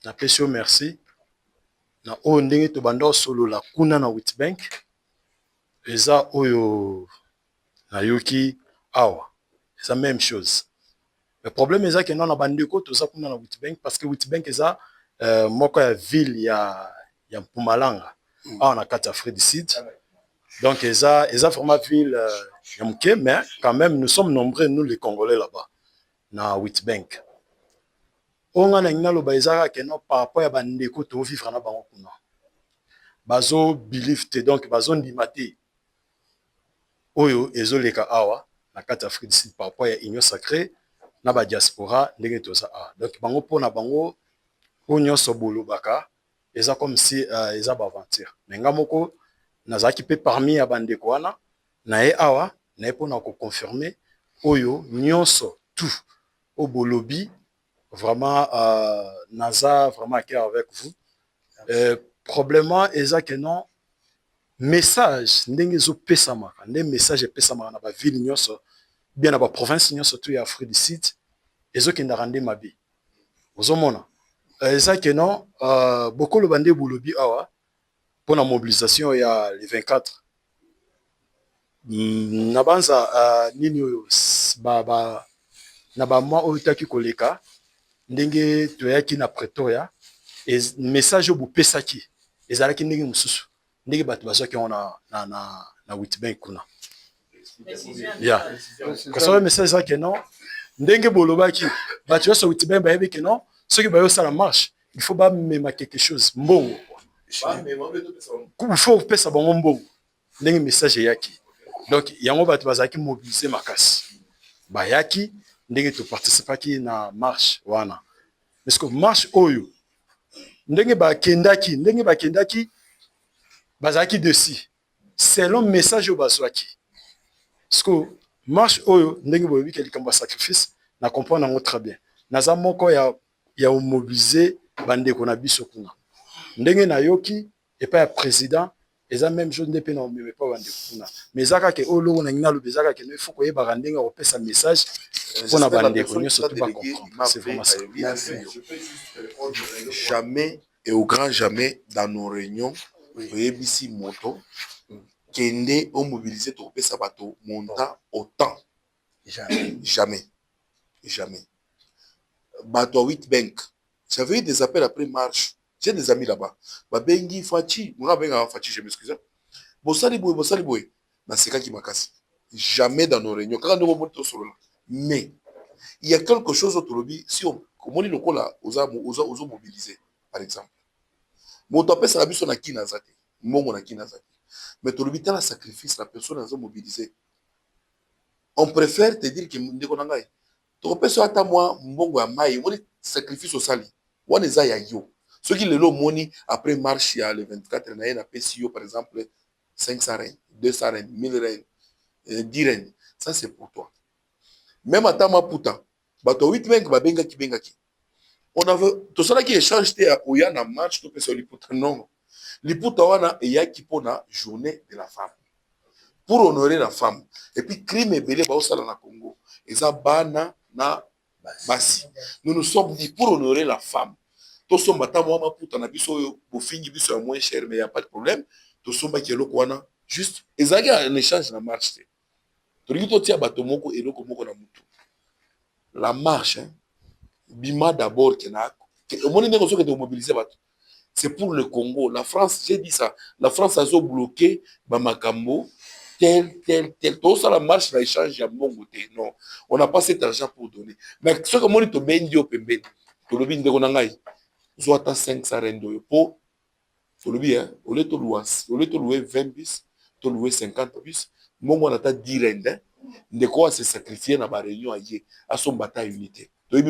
na pesio merci. Na o ndenge to banda solo la kuna na Witbank. Eza oyo na yoki awa. C'est la même chose. Le problème est que nous avons bandeko tout ça kuna na Witbank parce que Witbank eza moko ya ville ya Mpumalanga. On a quatre Afrique du Sud. Donc eza vraiment ville ya muke mais quand même nous sommes nombreux nous les Congolais là-bas na Witbank. On a ngina lo baizaka que non par rapport ya bandeko to vivre na bango kuna. Bazo believe te donc bazo ndimate. Oyo ezoleka awa na kati Afrique du Sud par rapport ya Union Sacrée na ba diaspora ndenge toza a donc bango pona bango onyo sobolo baka eza comme si eza ba aventure mais ngamoko nazaki pe parmi ya bandeko wana na e awa na e pona ko confirmer oyo nyonso tout au bolobi vraiment naza vraiment à cœur avec vous probablement eza que non message ndenge zo pesamaka ndenge message pesamaka na ba ville nyonso bien na ba province nyonso tout ya Afrique du Sud ezokenda rande mabi ozomona eza que non beaucoup le bande bolobi awa pour la mobilisation ya le 24 na banza nini oyo ba na ba mois oyo taki koleka ndenge toyaki na Pretoria message obu pesaki ezalaki ndenge mususu ndenge bato bazwaki ona na Witbank kuna ya kaso message ça que non ndenge bolobaki bato yoso Witbank bayebi que non ceux qui bayo ça la marche il faut pas même quelque chose mbongo il faut pesa bango mbongo ndenge message yaki donc yango bato bazaki mobiliser makasi bayaki ndenge to participaki na marche wana parce que marche oyo ndenge bakendaki bazaki dessus selon message au bazwaki parce que marche oyo ndenge boyebi ke likambo sacrifice na comprendre ngo très bien naza moko ya mobiliser bandeko na biso kuna ndenge na yoki et pas président eza même chose ndenge na omeme pas bandeko kuna mais zaka ke olo na ngina lo bezaka ke il faut ko yeba ndenge o pesa message pour na bandeko nyonso tout ba comprendre c'est vraiment ça. Jamais et au grand jamais dans nos réunions oyebisi moto kende o mobiliser to pesa bato monta autant jamais bato Witbank j'avais eu des appels après marche j'ai des amis là-bas babengi Fachi moi benga Fachi je m'excuse bosali boy na sekaki makasi jamais dans nos réunions quand nous monte sur là mais il y a quelque chose autre lobby si on comment le kola ozo mobiliser par exemple moto pesa la biso na kina zate mbongo na kina zate mais to lobby la sacrifice la personne a mobilisé on préfère te dire que ndeko na ngai to pesa ata moi mbongo ya mai woni sacrifice au sali wana za ya yo ceux qui le moni après marche ya le 24 na na PCO par exemple 500 reines 200 reines 1000 reines 10 reines ça c'est pour toi même à Tamaputa bato Witbank bengaki on avait tout ça qui échange te à oyana match to pesa liputa non liputa wana eyaki pona journée de la femme pour honorer la femme et puis crime ebele ba osala na Congo eza bana na basi nous sommes dit pour honorer la femme to somba ta mwa maputa na biso bofingi biso ya moins cher mais y a pas de problème to somba ki eloko wana juste ezaki un échange na marche te to lito tia bato moko eloko moko na mutu la marche hein, bima d'abord que mobiliser c'est pour le Congo. La France, j'ai dit ça, la France a bloqué Bamakambo tel. Tout ça, la marche, la échange, il y a mon côté. Non, on n'a pas cet argent pour donner. Mais ce que moi, je te dis, tu le dis, tu as 500 rendo. Pour le bien, au lieu de louer 20 bis, tu louer 50 bis. Moi, on a 10 rendo. De quoi se sacrifier dans la réunion à son bataille unité. Mais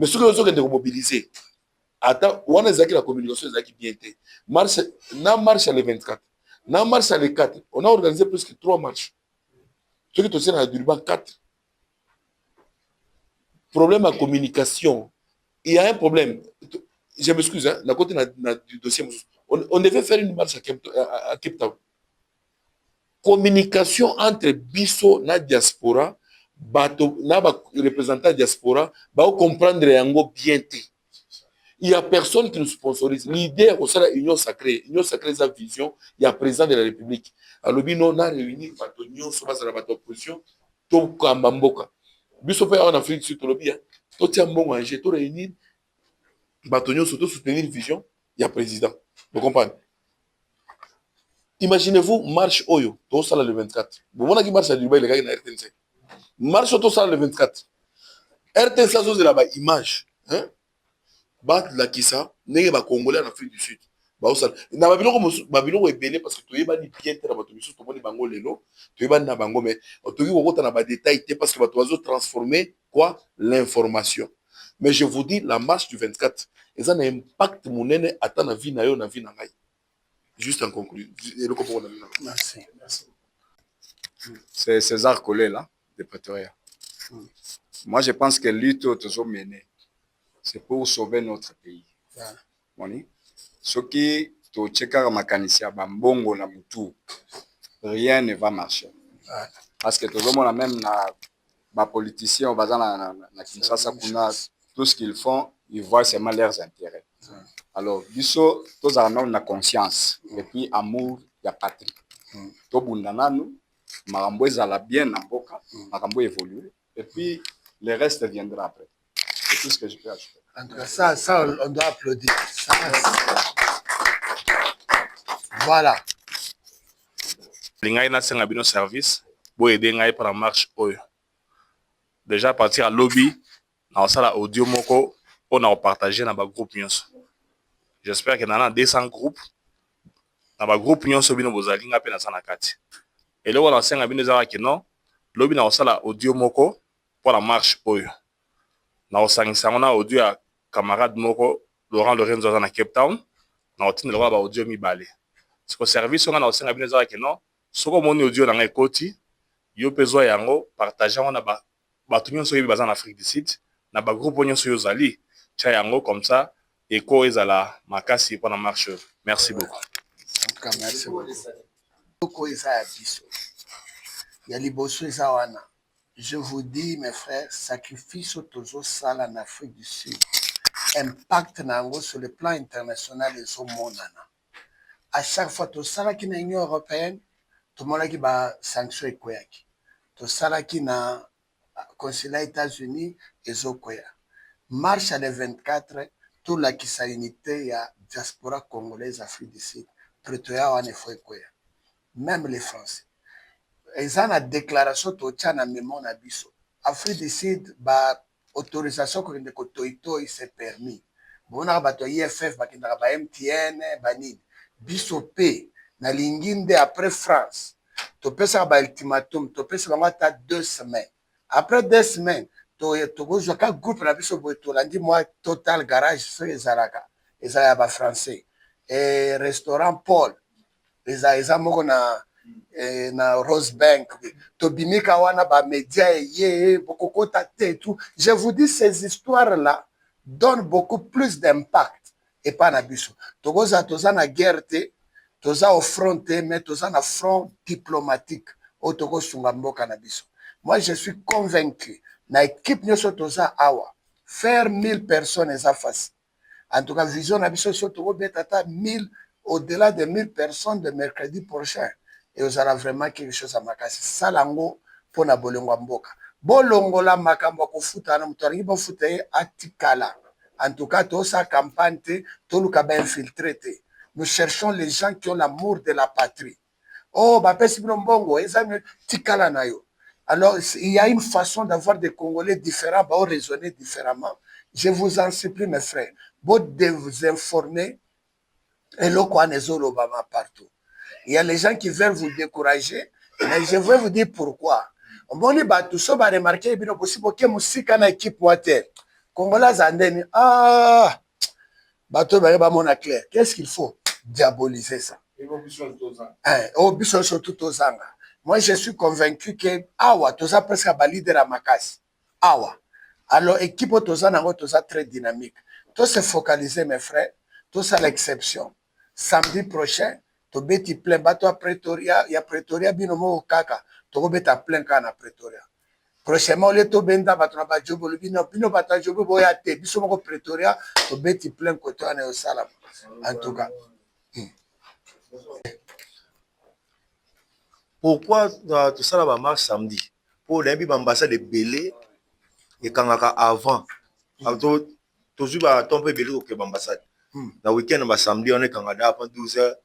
ce que nous avons mobiliser, attends, on a la communication qui bien été. Marche, marche le 24. Dans marche le 4, on a organisé plus que 3 marches. Ce qui est aussi dans la Durban 4. Problème à communication. Il y a un problème. Je m'excuse, hein, la côté du dossier. On devait faire une marche à Cape Town. Communication entre biso na diaspora, na représentant diaspora, comprendre yango bien. Il n'y a personne qui nous sponsorise. L'idée au sein de l'Union sacrée, sa vision, il y a président de la République. Alors, on a réuni l'Union sur l'opposition, tout comme Bamboka. Biso fait en Afrique du Sud, tout tient bon manger, tout réuni, l'Union surtout soutenir une vision, il y a président. Vous comprenez? Imaginez-vous, marche Oyo, tout ça le 24. Vous voyez qui marche à Dubaï, les gars, il y a RTNC. Marche tout ça le 24. RTNC, ça, c'est là-bas, image. Hein? Bat la kisa nenge ba congolais en Afrique du Sud ba osala na babiloko ebele parce que toyeba ni bien te na bato biso tomoni bango lelo toyeba na bango mais toki kokota na ba détail te parce que bato bazo transformer quoi l'information. Mais je vous dis la marche du 24 ça a un impact monene ata na vie na yo na vie na ngai. Juste en conclusion. Merci. C'est César Collet là de Pretoria. Moi je pense que lutte toujours menée. C'est pour sauver notre pays. Ce qui est makanisia bambongo na mutu, rien ne va marcher. Parce que tout le monde même na politiciens na Kinshasa kuna tout ce qu'ils font, ils voient seulement leurs intérêts. Alors, biso tous avons la conscience et puis amour ya patrie. To bundana nous, makambo ezala bien na mboka, makambo évoluer et puis le reste viendra après. C'est tout ce que je peux ajouter. En tout cas, ça, on doit applaudir. Ça, voilà. Lingai na senga bino service, bo aider ngai pour la marche oyo. Déjà à partir à lobby, na sala audio moko, on a partagé dans ba groupe nyonso. J'espère que dans 200 groupes, dans ba groupe nyonso bino bozali nga pe na sana kati. Et là on a senga bino zara que non, lobby na sala audio moko pour la marche oyo. Na osangisa on a audio à camarade moko Laurent Lorenzo dans Cape Town, na otine le ba audio mi balé. Ce que service on a senga bino zara que non, soko moni audio na ngai koti, yo pezo yango partager on a ba tout nyonso yebi baza en Afrique du Sud, na ba groupe nyonso yo zali, tia yango comme ça et ko ezala makasi pour la marche. Merci beaucoup. En tout cas, merci beaucoup. Je vous dis, mes frères, sacrifice toujours ça en Afrique du Sud. Impact sur le plan international et sur le monde. À chaque fois, tout ça qui est dans l'Union européenne, tout le monde qui a sanction. Tout ça qui est dans le consulat des États-Unis et Zokoya. Marche à les 24, tout la qui unité, il y a diaspora congolaise Afrique du Sud. Pretoria, on est fait quoi. Même les Français. Ils ont une déclaration de la mémoire na biso. Afrique du Sud, autorisation que de kotoito il s'est permis. Bon, on a bato IFF, ba MTN, banine. Biso P, na linginde après France. To pesa ba ultimatum, to pesa ba ta 2 semaines. Après 2 semaines, to gozo ka groupe na biso boto landi moi Total Garage so ezalaka. Ezala ba français. Et restaurant Paul. Eza moko na Rose Bank. To bimika wana ba média ye bokokota te tout. Je vous dis ces histoires là donnent beaucoup plus d'impact et pas na biso. To goza toza na guerre te, toza au front te, mais toza na front diplomatique. O to go sunga mboka na biso. Moi je suis convaincu na équipe nyoso toza awa faire 1000 personnes eza facile. En tout cas vision na biso so to go betata 1000 au-delà de 1000 personnes de mercredi prochain. Et vous aurez vraiment quelque chose à makasi. Salango pour na bolongo mboka. Bolongo la makambo kofuta na mutoringi bofuta atikala. En tout cas, tout ça campagne, tout le cabin infiltré. Nous cherchons les gens qui ont l'amour de la patrie. oh bapesi bino mbongo eza tikala na yo. Alors il y a une façon d'avoir des Congolais différents, bah raisonner différemment. Je vous en supplie mes frères, de vous informer et le partout. Il y a les gens qui veulent vous décourager, mais je vais vous dire pourquoi. Bon, les bateaux sont remarqués, bien possible que musique na équipe water. Congolais zandeni, ah, bateau ba mon clair. Qu'est-ce qu'il faut? Diaboliser ça. Oh, biso surtout aux anga. Moi, je suis convaincu que awa, tout ça presque à leader à Makas. Awa. Alors, équipe tout ça très dynamique. Tout se focaliser, mes frères. Tout ça l'exception. Samedi prochain, tu beti plein bateau à Pretoria, il y a Pretoria binomo kaka. Tu beti plein kana Pretoria. Prochainement, le to benda bateau na jobo le bino bateau jobo boya te biso moko Pretoria, tu beti plein côté au salam. En tout cas. Pourquoi tout ça va marche samedi? Pour l'ambassade de Belé et quand avant, toujours un peu belé au l'ambassade. Dans le week-end, samedi, on est quand avant 12h.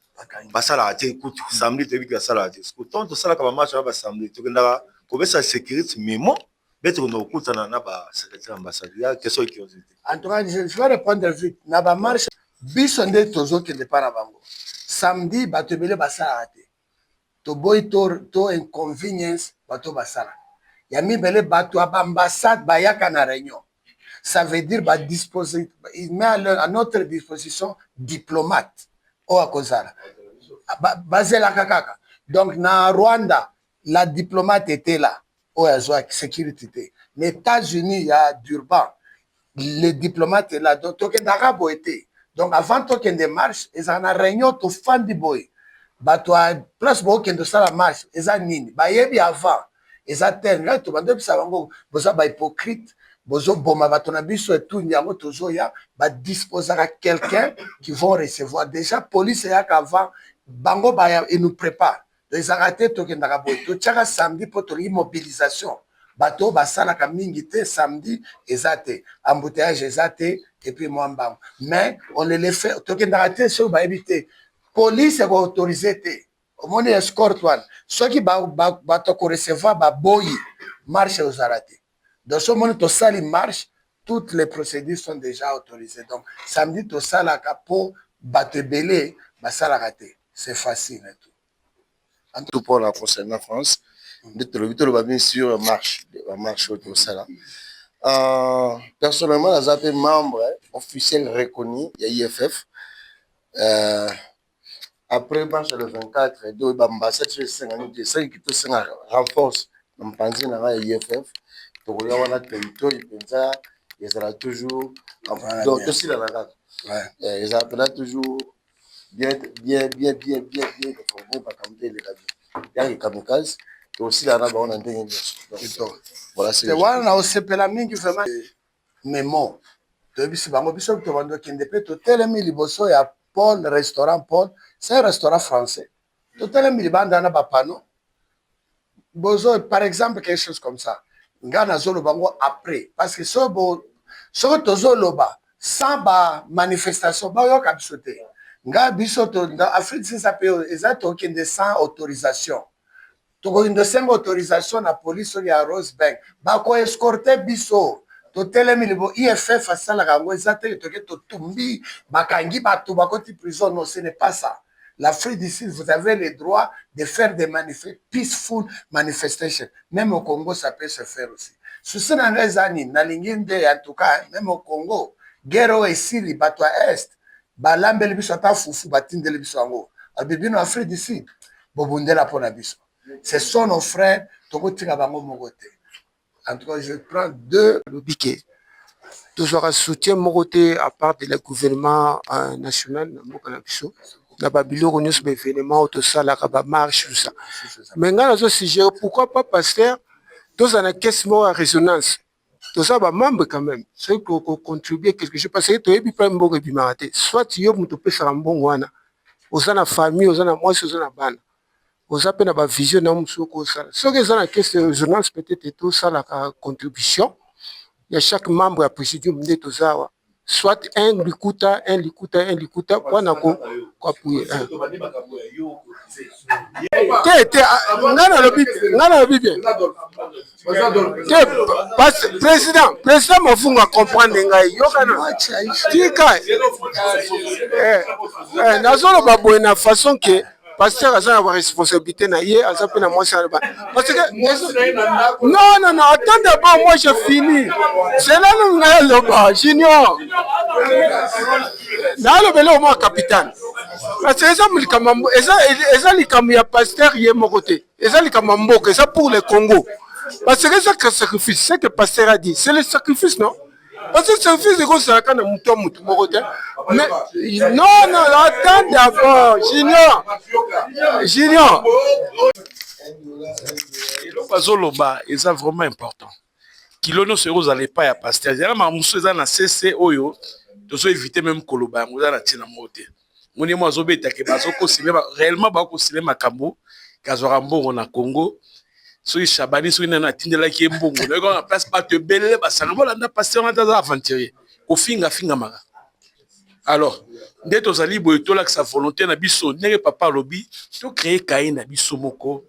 Basala écoute, samedi, tu as vu que ça l'a été. Quand tout ça va marcher samedi, tu as vu ça sécurité, mais moi, mais tu as vu que ça n'a pas secrétaire ambassade. Il y a question de curiosité. En tout cas, je vais répondre vite. N'a pas marché. Bisonde tozo qui ne pas à bango. Samedi, bateau belé basala a été. To boy to inconvenience bateau basala. Yami belé bateau à ambassade bayaka na réunion. Ça veut dire bah disposer, il met à notre disposition diplomate. Oh à Kozara. Basé la kakaka. Donc na Rwanda, la diplomate était là. Oh à sécurité. Les États-Unis, il y a Durban. Les diplomates là. Donc token d'Arabo était. Donc avant token de marche, ils en a réunion to fan du boy. Bateau à place bo ken de ça la marche. Ils en nini. Bah yebi avant. Ils attendent là. Tout le monde ça bango. Boza ba hypocrite. Bozo boma batonabiso et tout nyango tozo ya ba disposer à quelqu'un qui vont recevoir déjà police ya qu'avant bango ba et nous prépare les arrêter to kendaka boy to tchaka samedi pour to mobilisation bato ba sala ka mingi te samedi ezate embouteillage ezate et puis moi mbam mais on les fait to kendaka te so ba éviter police est autorisé te au moins escort one ceux qui ba to recevoir ba boy marche aux arrêtés. Dans ce moment, tout ça, il marche, toutes les procédures sont déjà autorisées. Donc, samedi, tout ça, la capo, batte belé, ça la raté. C'est facile et tout. En tout pour la concernant France, bien sûr, marche autour de ça là. Personnellement, j'ai été membre officiel reconnu, il y a IFF. Après marche le 24, deux l'ambassade sur 5 ans, c'est qui tout ça renforce. On pense à IFF. Donc, il y a un territoire, il sera toujours. Donc, aussi, la nagade. Il sera toujours bien formé par Kamite les Gabi. Il y a les kamikazes, et aussi la nagade, on a un voilà, c'est. On a aussi la mine qui fait mal. Mais bon, tu as vu, c'est pas moi, tu as vu qu'il y a tout tel ami liboso, il y a Paul, restaurant Paul, c'est un restaurant français. Tout tel ami liban dans un panneau. Bozo, par exemple, quelque chose comme ça. Ngana zolo bango après parce que so tozo loba sans ba manifestation ba yo kapsote nga biso to dans Afrique ça peut exact aucun de sans autorisation to ko ndo sem autorisation na police ya Rosebank ba ko escorter biso to telemi libo IFF asala kango exact to ke to tumbi bakangi batu bakoti prison non ce n'est pas ça. L'Afrique d'ici, vous avez le droit de faire des peaceful manifestations. Même au Congo, ça peut se faire aussi. Sous ce années, en tout cas, même au Congo, guerre ici, les bateaux à Est, Balambel biso ta fufu batindele biso ango. Abibino Afrique d'ici, bobundela pona biso. Ce sont nos frères, tokotika bango mogote. En tout cas, je prends deux biquet. Toujours un soutien mogote à part de le gouvernement national, na babilo nous événement tout ça la marche tout ça mais ngana zo sujet pourquoi pas pasteur tous en caisse à résonance tout ça ba membre quand même c'est pour contribuer quelque chose parce que tu es bien mbongo bimate soit yo muto pesa mbongo wana ozana famille ozana moi ozana bana ozape na ba vision na musoko ça ce que ça la caisse de résonance peut-être tout ça la contribution il y a chaque membre à présidium de tout ça soit un likuta wana ko appuyer nga nalobi bien président Mafunga comprendre ngai yokana tika nazoloba boye na façon que pasteur aza na responsabilité na ye aza pe na mwasi parce que non attends d'abord moi je finis c'est là nous naloba junior nalobele au moins capitaine parce que eza likambo ya pasteur ye moko te eza likambo mboka eza pour le Congo parce que c'est que sacrifice c'est que pasteur a dit c'est le sacrifice non parce que sacrifice c'est ça quand mutu moko te mais non attends d'abord junior eloko azoloba eza vraiment important kilono sero ozala epai ya pasteur ezala mamusu eza na cc oyo tozo éviter même koloba yango eza na ntina moko te moni mo azobetake bazokosime réellement bakosime makambo kazwaka mbongo na Congo soki Chabani soki nana atindelaki ye mbongo nayoka na place bato ebele basanga bolanda pasteur wana aza aventurier kofinga maka alors nde tozali boye tolakisa volonté na biso ndenge papa alobi tocrée kaye na biso moko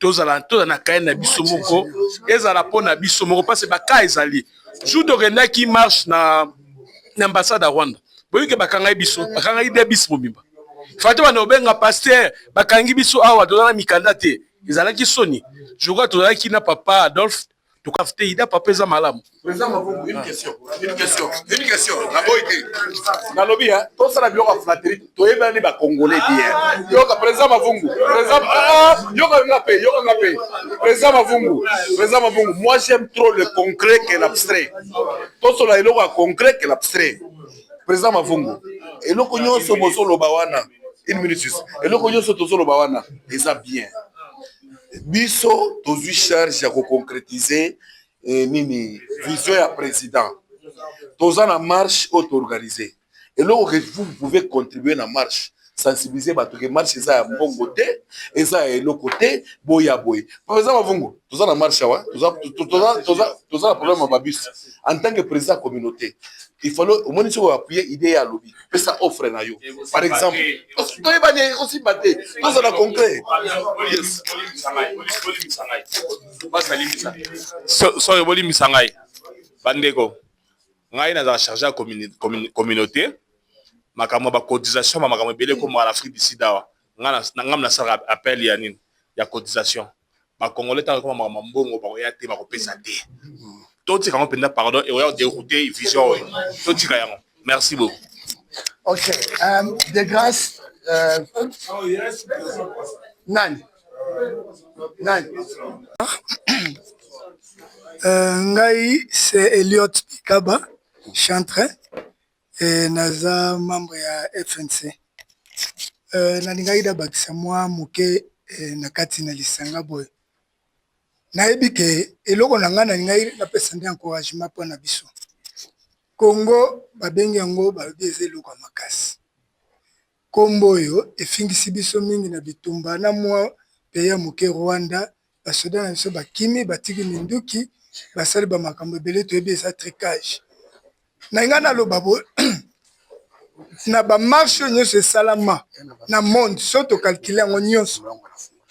tozala na kaye na biso moko ezala mpo na biso moko parce baka ezali jour tokendaki marche na ambassade ya Rwanda boyoke bakangai biso bakangai de biso mobimba fate bana obenga pasteur bakangi biso awa tozala mikanda te ezalaki soni je crois tozalaki na papa Adolphe tokafute ida papa eza malamu président Mavungu une question na boyte na lobby hein to sala bio ka flatterie to yeba ni ba congolais bien yo ka président Mavungu yo ka ngape président Mavungu moi j'aime trop le concret que l'abstrait to sala eloko concret que l'abstrait président Mavungu eloko nyonso bosolo bawana une minute eloko nyonso tozolo bawana eza bien biso tozui charge ya concrétiser nini vision ya président toza na marche auto-organisée et là vous pouvez contribuer na marche sensibiliser bato ke marche eza ya mbongo te eza ya eloko te boya boye par exemple Mavungu toza na marche awa toza na problème ya babus en tant que président communauté il faut au moins appuyer idée à lobby mais ça offre na yo par exemple to ebane aussi baté toza na concret yes so boli misangai bandeko ngai na za charger ya communauté makambo ba cotisation makambo belé comme à l'Afrique du Sud awa ngam na sala appel ya nini ya cotisation ba congolais ta comme makambo mbongo ba ya te ba ko pesa te toti quand penda pardon et on dérouter vision toti ka yango merci beaucoup. OK de grâce nani ngai c'est Elliot Pikaba chantre et naza membre ya FNC nalingai da bakisa mwa moke na kati na lisanga boy nayebi ke eloko na nga nalingai napesa nde encouragement mpo na biso Congo babengi yango balobi eza eloko ya makasi kombo oyo efingisi biso mingi na bitumba na mwa pays ya moke Rwanda basoda na biso bakimi batiki minduki basali bamakambo ebele toyebi eza tricage na nga naloba boye na bamarshe nyonso esalama na monde so tocalcule yango nyonso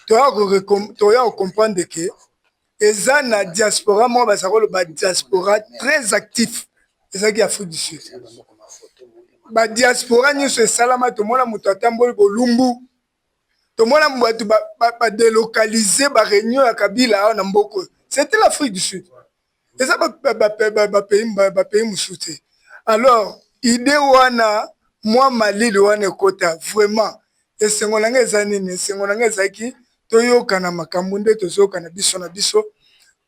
toya kocomprendre ke eza na diaspora moko baza koloba diaspora très actif ezalaki Afrique du Sud badiaspora nyonso esalama tomona moto atamboli bolumbu tomona bato badelocalize baréunion ya Kabila awa na mboko c'était l'Afrique du Sud eza bapays mosusu te alors idée wana mwa malili wana ekota vraiment esengo na nga eza nini esengo na nga ezalaki toyokana makambo nde tozoyokana biso na biso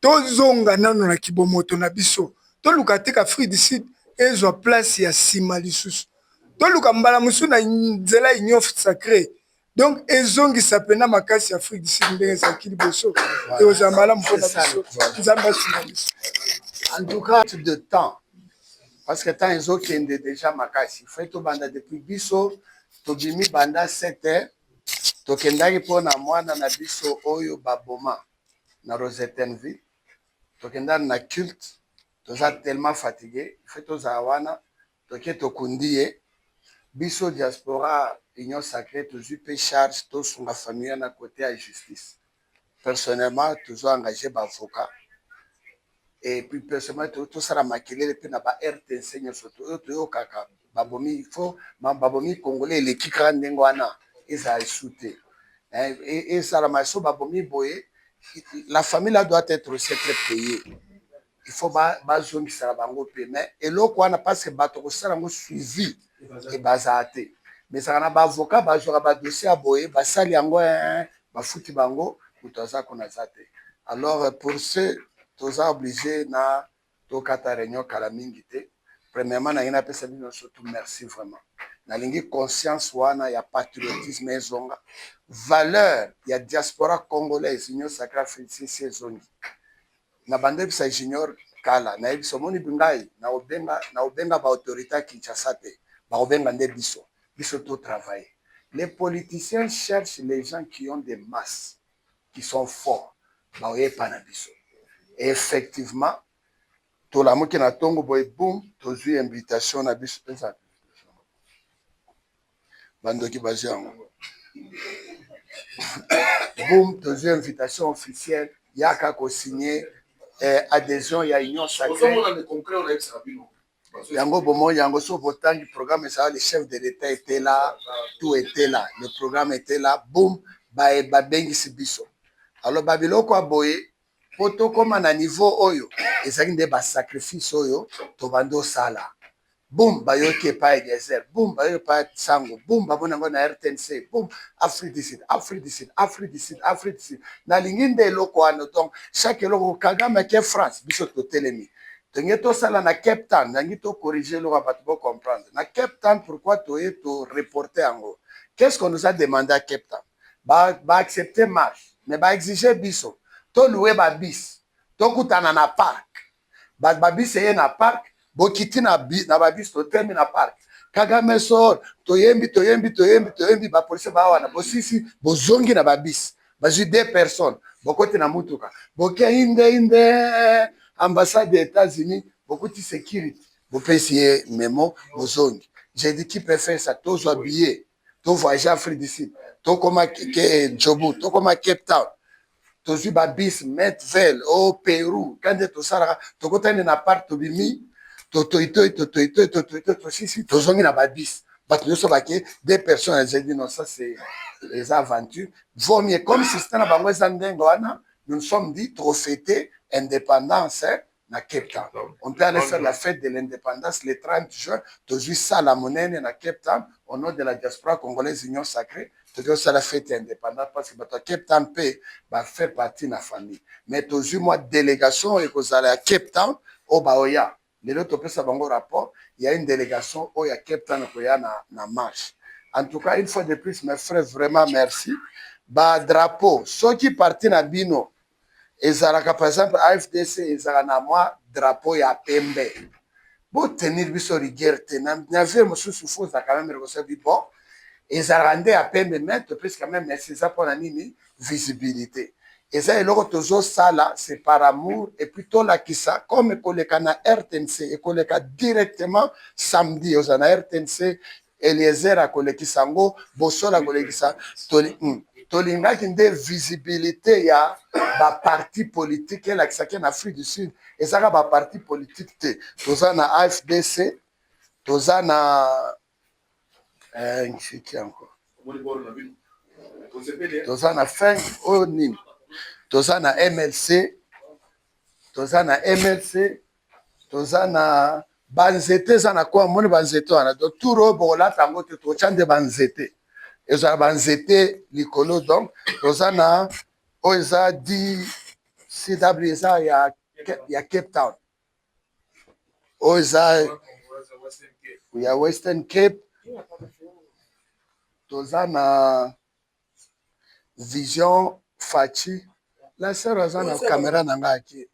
tozonga nano na kibomoto na biso toluka te Afrique du Sud ezwa place ya nsima lisusu toluka mbala mosusu na nzela union sacrée donc ezongisa pena makasi ya Afrique du Sud ndenge ezalaki liboso ekozala malamu mpona biso nzambe asunga biso en tout cas de temps parce que temps ezokende déjà makasi faut tobanda depuis biso tobimi banda 7h tokendaki mpona mwana na biso oyo baboma na Rosettenville tokendaki na culte toza tellement fatigué il faut tozala wana toke tokundi ye biso diaspora union sacrée tozwi mpe charge tosunga famille na côté ya justice personnellement tozwa engagé baavocat et puis personnellement tosala makelele mpe na ba RTNC nyonso oyo toyokaka babomi il faut babomi congolais eleki kaka ndenge wana ezala esu te esalama so babomi boye la famille là doit être aussi très payée il faut bazongisela bango mpe mais eloko wana parce que bato kosala yango suivi ebazala te mais saka na baavocat bazwaka badossier ya boye basali yango bafuti bango moto aza kuna aza te alors pour ce toza obligé na tokata réunion kala mingi te premièrement nangi napesa bino surtout merci vraiment nalingi conscience wana ya patriotisme ezonga valeur ya diaspora congolaise union sacrée africaine ezongi na bande bisa junior kala na yebiso moni bingai na obenga ba autorité ya Kinshasa te ba obenga nde biso to travailler les politiciens cherchent les gens qui ont des masses qui sont forts ba oyepa na biso effectivement tolamuki na ntongo boye boum tozwi invitation na biso eza bandoki bazwi yango boum tozwi invitation officielle yaka kosigner adhésion ya union sacrée yango bomoi yango so botangi programme ezala le chef de l'état était là tout était là le programme était là boum babengisi biso alors babiloko aboye po tokóma na niveau oyo ezalaki nde basacrifice oyo tobandi osala boum bayoki epai Eliezer boum bayoki epai Sango boum babona yango na RTNC boum Afrique du Sud nalingi nde eloko wana donc chaque eloko Kagame ake France biso totelemi tonge tosala na Cape Town nangi tocorrige eloko ya bato bocomprendre na Cape Town pourquoi toye toreporte yango qu'est-ce qu'on nous a demandé à Cape Town baaccepte marche mais baexige biso toluwe babis tokutana na park babis eye na park bokiti na babis totemi na park Kagame sor toyembi bapolisi bawana bosisi bozongi na babis bazwi 2 personnes bokoti na mutuka boke inde ambassade des États-Unis bokoti sécurité bopesi ye memo bozongi j'ai dit qui peut faire ça tozwa billet to voyager Afrique du Sud tokoma Djobu tokoma Cape Town tozwi babis Medvel au Pérou kande tosalaka tokotani na part tobimi tosisi tozongi na babis bato nyonso bake 2 personnes j'ai dit non ça c'est les aventures vaut mieux comme système na bango eza ndenge wana nous nous sommes dit trop fêter indépendance na Cape Town on peut aller faire la fête de l'indépendance le 30 juin tozwi sala monene na Cape Town au nom de la diaspora congolaise union sacrée tozwi osala fête ya indépendance parce que bato ya Cape Town mpe bafaire partie na famille mais tozwi mwa délégation ekozala ya Cape Town oyo baoya lelo topesa bango rapport il y a une délégation oyo ya Cape Town koya na marche en tout cas une fois de plus mes frères vraiment merci badrapeau soki parti na bino ezalaka par exemple AFDC ezalaka na mwa drapeau ya pembe botenir biso rigueur te na vie mosusu fo ozala quand même rekosabi bon ezalaka nde ya pembe mais topesi quand même merci eza mpona nini visibilité eza eloko tozosala c'est par amour et puis tolakisa comme ekoleka na RTNC ekoleka directement samedi ozala na RTNC Eliezer akolekisa yango Bosola akolekisa tolingaki nde visibilité ya baparti politique elakisaki na Afrique du Sud ezaka baparti politique te toza na AFDC toza na nchiki encore toza na fin oyo nini toza na MLC toza na banzete eza na kwa moni banzete wana donc tout oyo bokolata yango te totya nde banzete ezala banzete likolo donc toza na oyo eza DCW eza ya Cape Town oyo eza ya Western Cape toza na Vision Fachi la sœur aza na caméra na ngai aki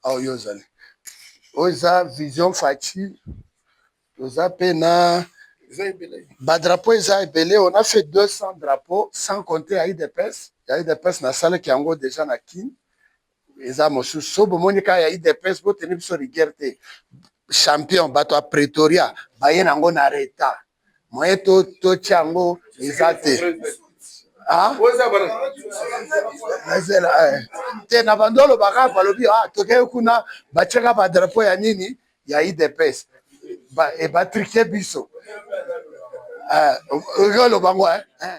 oyo ozali oyo eza Vision Fachi toza mpe na badrapeau eza ebele on a fait 200 drapeaux sans compter ya IDPS nasalaki yango déjà na Kin eza mosusu so bomoni kaka ya idps boteni biso rigueur te champion bato ya pretoria baye nango na retard moye totia yango eza te te na bando olobaka balobi tokei kuna batiaka badrapo ya nini ya idps batrike biso olobango